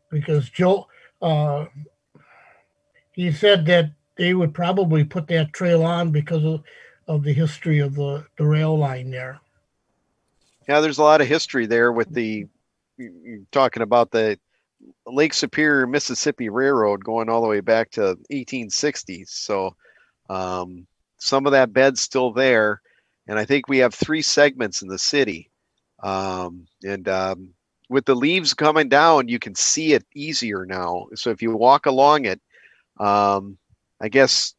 Because Joe, he said that they would probably put that trail on because of the history of the rail line there. Yeah, there's a lot of history there with you're talking about the Lake Superior Mississippi Railroad going all the way back to 1860s. So some of that bed's still there. And I think we have 3 segments in the city. With the leaves coming down, you can see it easier now. So if you walk along it, I guess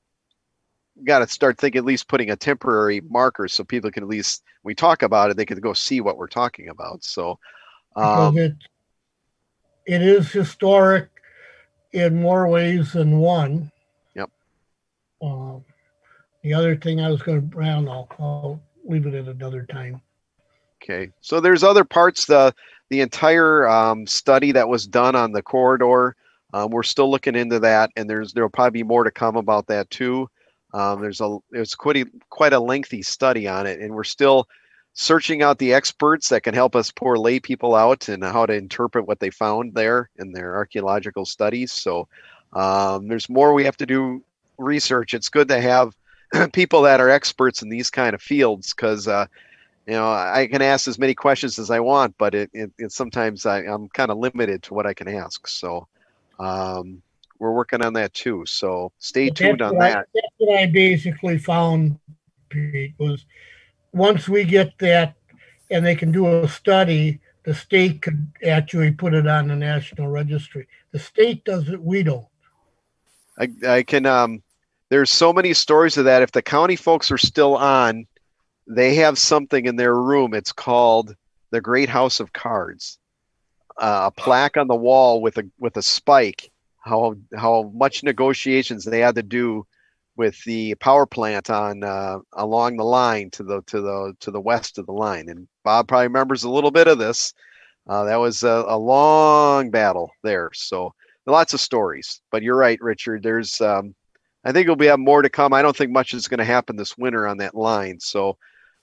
you got to start thinking at least putting a temporary marker so people can at least, when we talk about it, they can go see what we're talking about. So because it is historic in more ways than one. Yep. The other thing I was going to, I'll leave it at another time. Okay. So there's other parts, the entire study that was done on the corridor. We're still looking into that, and there'll probably be more to come about that too. It's quite a lengthy study on it, and we're still searching out the experts that can help us poor lay people out and how to interpret what they found there in their archaeological studies. So there's more we have to do research. It's good to have people that are experts in these kind of fields, because I can ask as many questions as I want, but it sometimes I'm kind of limited to what I can ask. So we're working on that too. So stay tuned on that. That's what I basically found, Pete, was once we get that and they can do a study, the state could actually put it on the national registry. The state does it, we don't. I can, there's so many stories of that. If the county folks are still on, they have something in their room. It's called the Great House of Cards. A plaque on the wall with a spike. How much negotiations they had to do with the power plant on along the line to the west of the line. And Bob probably remembers a little bit of this. That was a long battle there. So lots of stories. But you're right, Richard. There's I think we'll have more to come. I don't think much is going to happen this winter on that line. So,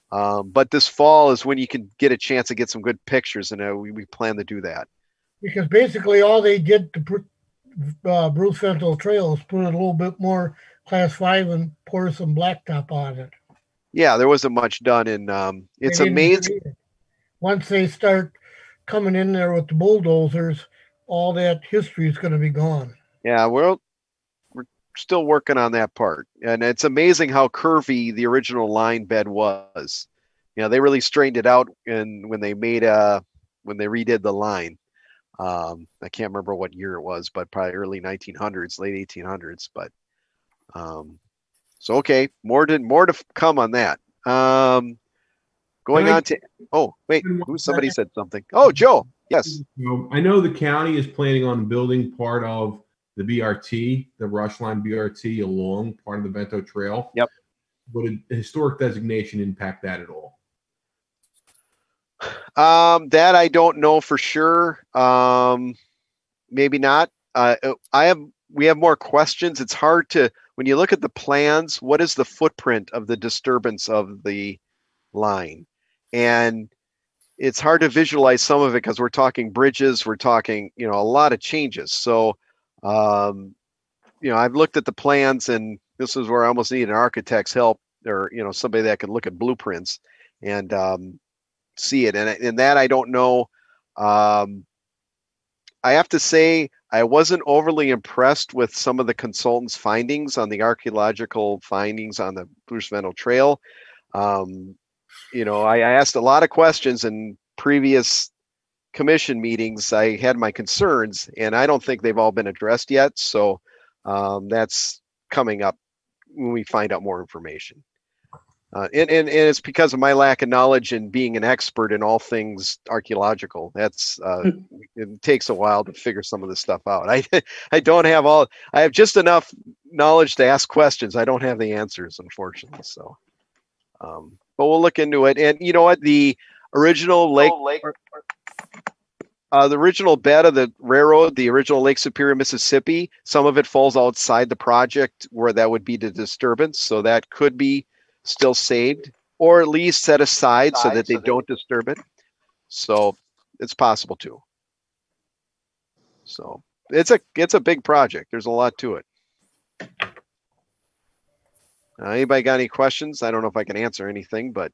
but this fall is when you can get a chance to get some good pictures, and we plan to do that. Because basically all they did to put Bruce Central Trail is put a little bit more Class 5 and pour some blacktop on it. Yeah, there wasn't much done, and it's amazing. Once they start coming in there with the bulldozers, all that history is going to be gone. Yeah, we're still working on that part, and it's amazing how curvy the original line bed was. You know, they really straightened it out, and when they redid the line. I can't remember what year it was, but probably early 1900s, late 1800s. But so okay, more to come on that. Going on to wait, somebody said something. Oh, Joe, yes. I know the county is planning on building part of the BRT, the Rush Line BRT, along part of the Bento Trail. Yep. Would a historic designation impact that at all? That I don't know for sure. Maybe not. We have more questions. It's hard to, when you look at the plans, what is the footprint of the disturbance of the line? And it's hard to visualize some of it because we're talking bridges, we're talking, a lot of changes. So, I've looked at the plans, and this is where I almost need an architect's help, or, somebody that can look at blueprints and, see it. And that I don't know. I have to say I wasn't overly impressed with some of the consultants' findings on the archaeological findings on the Bruce Vendel Trail. I asked a lot of questions in previous commission meetings. I had my concerns, and I don't think they've all been addressed yet. So that's coming up when we find out more information. And it's because of my lack of knowledge and being an expert in all things archaeological. That's it takes a while to figure some of this stuff out. I don't have I have just enough knowledge to ask questions. I don't have the answers, unfortunately. So, but we'll look into it. And you know what? The original the original bed of the railroad, the original Lake Superior, Mississippi, some of it falls outside the project where that would be the disturbance. So that could be still saved, or at least set aside so that they don't disturb it. So it's possible too. So it's a big project. There's a lot to it. Anybody got any questions? I don't know if I can answer anything, but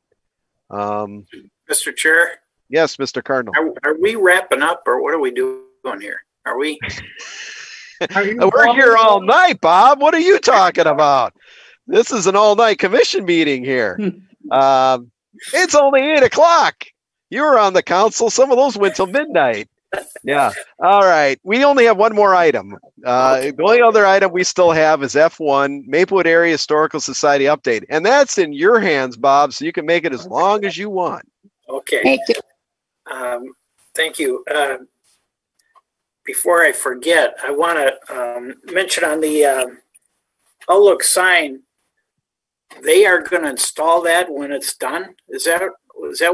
Mr. Chair. Yes, Mr. Cardinal. Are we wrapping up, or what are we doing here? Are we? We're here all night, Bob. What are you talking about? This is an all-night commission meeting here. It's only 8 o'clock. You were on the council. Some of those went till midnight. Yeah. All right. We only have one more item. The only other item we still have is F1, Maplewood Area Historical Society update. And that's in your hands, Bob, so you can make it as long as you want. Okay. Thank you. Thank you. Before I forget, I want to mention on the Outlook sign, they are going to install that when it's done. Is that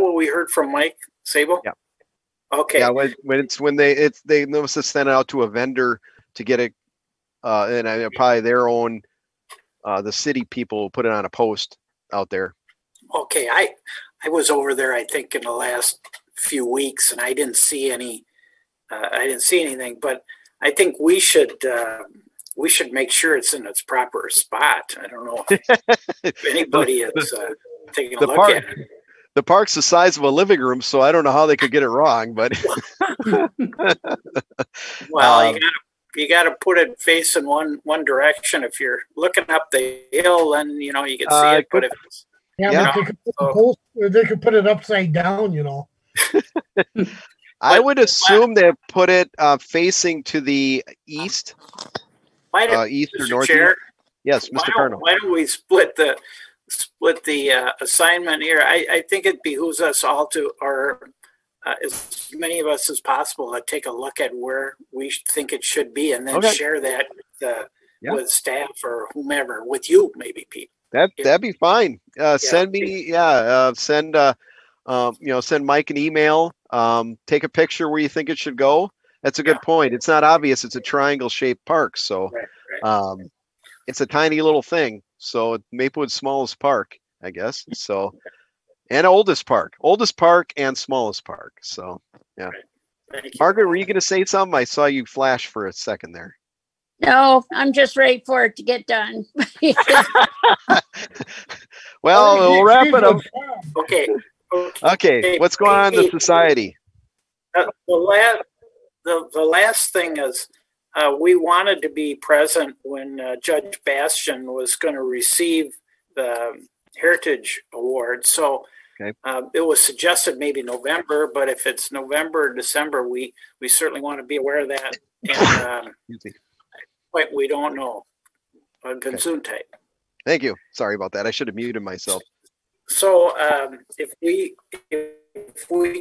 what we heard from Mike Sable? Yeah. Okay. Yeah. When they must have sent it out to a vendor to get it, and probably their own, the city people put it on a post out there. Okay. I was over there, I think, in the last few weeks, and I didn't see anything, but I think we should make sure it's in its proper spot. I don't know if anybody is taking a look at it. The park's the size of a living room, so I don't know how they could get it wrong. But well, you got to put it facing one direction. If you're looking up the hill, then you can see it. But if it's, but they could put it upside down, I would assume they put it facing to the east, east or Mr. northeast. Chair, Yes, Mr. Cardinal. why don't we split the assignment here? I think it behooves us all to, or as many of us as possible, to take a look at where we think it should be, and then share that with staff or whomever, with you maybe, Pete. That'd be fine. Send me, send send Mike an email. Take a picture where you think it should go. That's a good point. It's not obvious. It's a triangle-shaped park, so it's a tiny little thing. So Maplewood's smallest park, I guess. So, and oldest park and smallest park. So, yeah. Margaret, were you going to say something? I saw you flash for a second there. No, I'm just ready for it to get done. Well, we'll wrap it up. Okay. What's going on in the society? The last thing is, we wanted to be present when Judge Bastian was going to receive the Heritage Award. So it was suggested maybe November, but if it's November or December, we certainly want to be aware of that. And we don't know. Gesundheit. Thank you. Sorry about that. I should have muted myself. So if we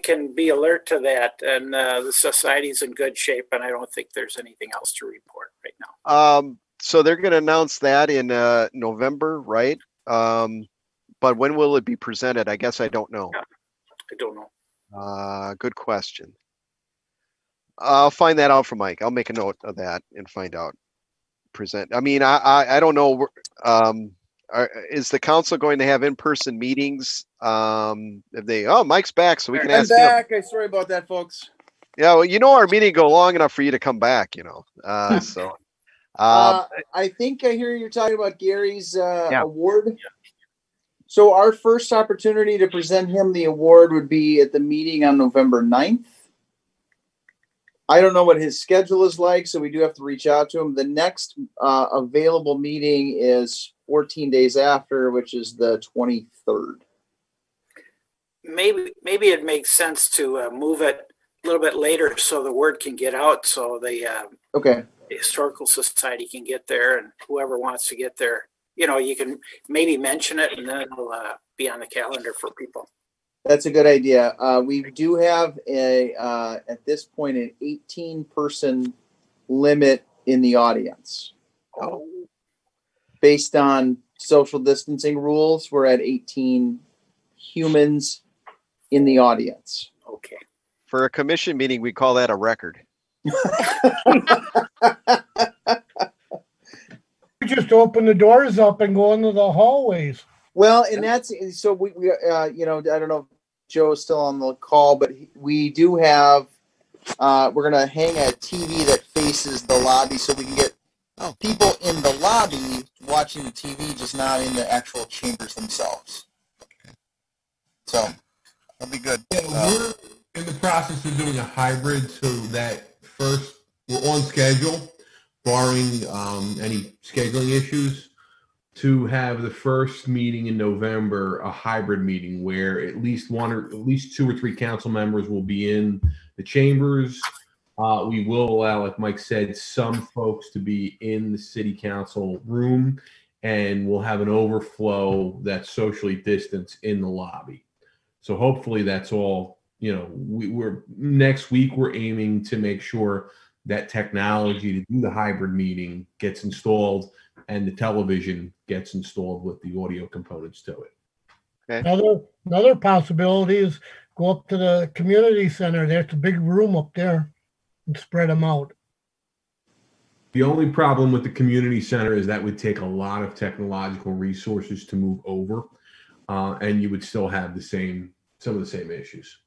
can be alert to that, and the society's in good shape, and I don't think there's anything else to report right now. So they're going to announce that in November, right? But when will it be presented? I guess I don't know. I don't know. Good question. I'll find that out for Mike. I'll make a note of that and find out. Present. I mean, I don't know. Is the council going to have in-person meetings? If they, Mike's back, so we can ask him. I'm back. Sorry about that, folks. Yeah, well, our meeting go long enough for you to come back. So. I think I hear you're talking about Gary's award. Yeah. So our first opportunity to present him the award would be at the meeting on November 9th. I don't know what his schedule is like, so we do have to reach out to him. The next available meeting is 14 days after, which is the 23rd. Maybe it makes sense to move it a little bit later so the word can get out, so the Historical Society can get there, and whoever wants to get there, you can maybe mention it, and then it'll be on the calendar for people. That's a good idea. We do have at this point an 18-person limit in the audience. Based on social distancing rules, we're at 18 humans in the audience. Okay. For a commission meeting, we call that a record. We just open the doors up and go into the hallways. Well, and that's so we I don't know if Joe's still on the call, but we do have we're gonna hang a TV that faces the lobby so we can get people in the lobby watching the TV, just not in the actual chambers themselves. So that'll be good. Yeah, we're in the process of doing a hybrid, so that first we're on schedule, barring any scheduling issues, to have the first meeting in November a hybrid meeting where at least two or three council members will be in the chambers. We will allow, like Mike said, some folks to be in the city council room, and we'll have an overflow that's socially distanced in the lobby. So hopefully that's all. We're next week we're aiming to make sure that technology to do the hybrid meeting gets installed and the television gets installed with the audio components to it. Okay. Another possibility is go up to the community center. There's a big room up there and spread them out. The only problem with the community center is that would take a lot of technological resources to move over, and you would still have some of the same issues.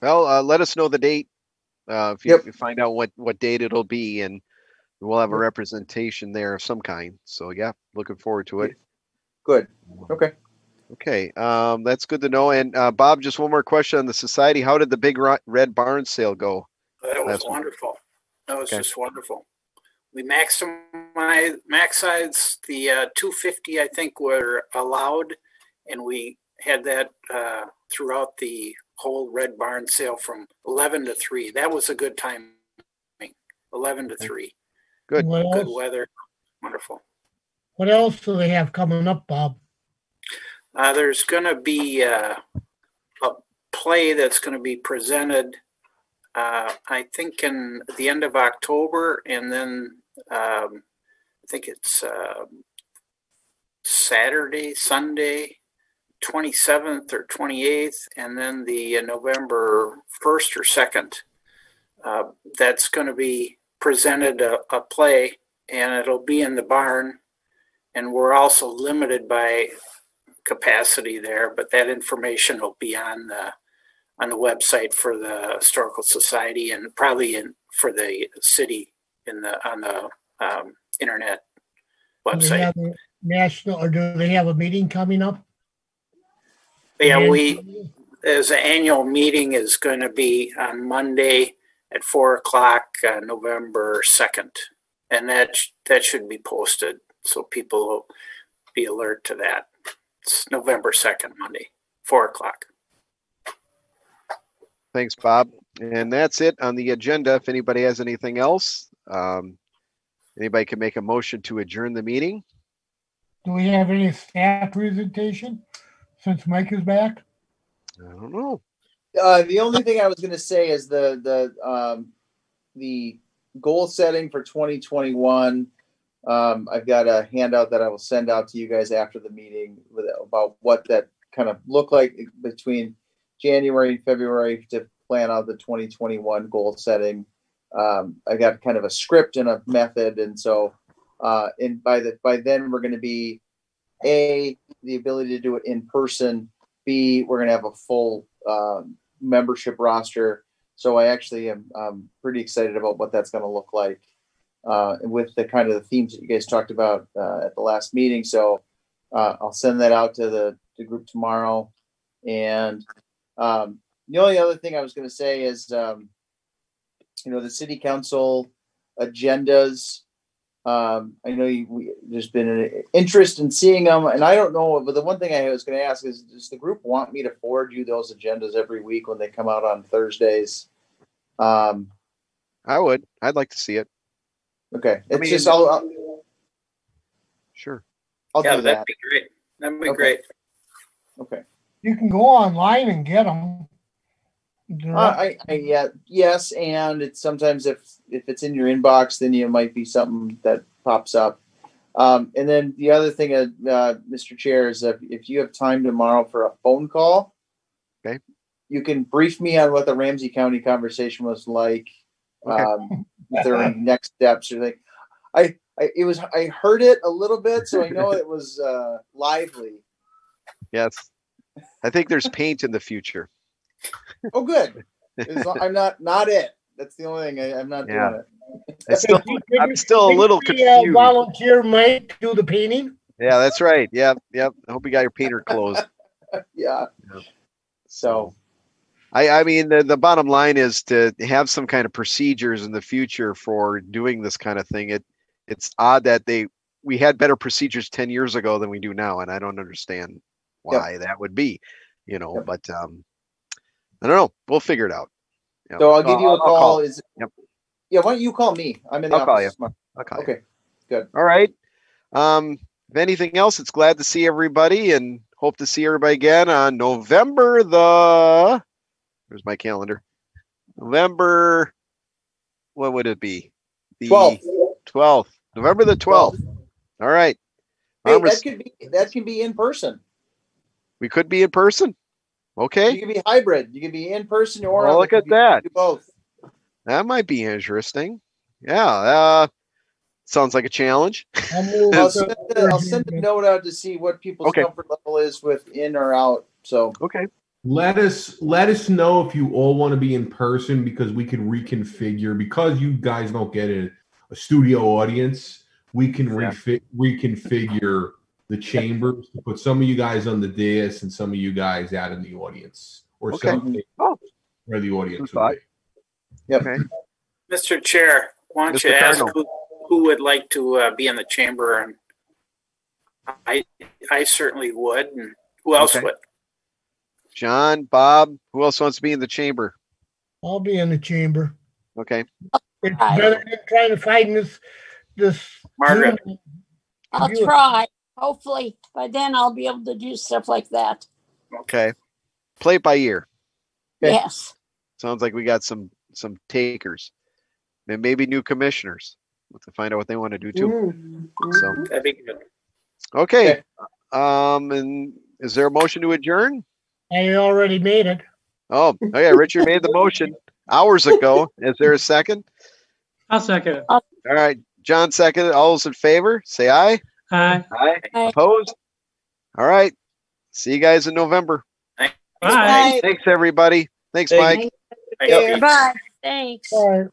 Well, let us know the date if you find out what date it'll be, and we'll have a representation there of some kind. So yeah, looking forward to it. Good. Okay. Okay. That's good to know. And Bob, just one more question on the society. How did the big red barn sale go? That was wonderful. That was just wonderful. We maximized the 250, I think, were allowed, and we had that throughout the whole Red Barn sale from 11 to 3. That was a good timing. 11 to 3. Good. Good weather. Wonderful. What else do they have coming up, Bob? There's going to be a play that's going to be presented, I think, in the end of October, and then I think it's Saturday, Sunday, 27th or 28th, and then the November 1st or 2nd. That's going to be presented a play, and it'll be in the barn. And we're also limited by capacity there, but that information will be on the website for the Historical Society and probably for the city on the internet website. Do they have a national, or do they have a meeting coming up? Yeah, as an annual meeting is going to be on Monday at 4:00, November 2nd, and that should be posted so people will be alert to that. It's November 2nd, Monday, 4:00. Thanks, Bob. And that's it on the agenda. If anybody has anything else, anybody can make a motion to adjourn the meeting. Do we have any staff presentation since Mike is back? I don't know. The only thing I was going to say is the goal setting for 2021. I've got a handout that I will send out to you guys after the meeting about what that kind of looked like between January and February to plan out the 2021 goal setting. I got kind of a script and a method, and so and by then we're going to be the ability to do it in person. B, we're going to have a full membership roster. So I actually am pretty excited about what that's going to look like with the kind of the themes that you guys talked about at the last meeting. So I'll send that out to the group tomorrow. And the only other thing I was going to say is, the city council agendas. I know there's been an interest in seeing them, and I don't know, but the one thing I was going to ask is, does the group want me to forward you those agendas every week when they come out on Thursdays? I would. I'd like to see it. Okay. Sure. I'll do that. That'd be great. That'd be great. Okay. You can go online and get them. Yes, and it's sometimes if it's in your inbox, then it might be something that pops up. And then the other thing, Mr. Chair, is if you have time tomorrow for a phone call, okay, you can brief me on what the Ramsey County conversation was like. Okay. If there are any next steps or like, I heard it a little bit, so I know it was lively. Yes, I think there's paint in the future. Oh, good. I'm not it. That's the only thing I'm not doing it. I'm still a little confused. Volunteer Mike do the painting. Yeah, that's right. Yep. I hope you got your painter clothes. Yeah. So, I mean, the bottom line is to have some kind of procedures in the future for doing this kind of thing. It's odd that we had better procedures 10 years ago than we do now, and I don't understand why that would be. But I don't know. We'll figure it out. Yep. So I'll give you a call. Yep. Yeah, why don't you call me? I'm in the office. I'll call you. Okay, good. All right. If anything else, it's glad to see everybody and hope to see everybody again on November where's my calendar? November, what would it be? The 12th. November the 12th. All right. Hey, that can be in person. We could be in person. Okay. You can be hybrid. You can be in person or look at that. Do both. That might be interesting. Yeah. Sounds like a challenge. I'll send a note out to see what people's comfort level is with in or out. So okay. Let us know if you all want to be in person, because we can reconfigure, because you guys don't get a studio audience. We can reconfigure the chambers to put some of you guys on the dais and some of you guys out in the audience, or where the audience would be. Yep. Okay. Mr. Chair, why don't you ask who would like to be in the chamber? And I certainly would. And who else would? John, Bob, who else wants to be in the chamber? I'll be in the chamber. Okay. It's better than trying to find this. Margaret. Zoom. I'll Do it. try. Hopefully by then I'll be able to do stuff like that. Okay. Play it by ear. Okay. Yes. Sounds like we got some takers. And maybe new commissioners. We'll have to find out what they want to do too. So That'd be good. okay. And is there a motion to adjourn? I already made it. Oh yeah, Richard made the motion hours ago. Is there a second? I'll second it. All right, John seconded. All those in favor, say aye. Aye. Aye. Aye. Opposed? All right. See you guys in November. Bye. Thanks everybody. Thanks, Thank Mike. Thank you. Bye. Thanks. All right.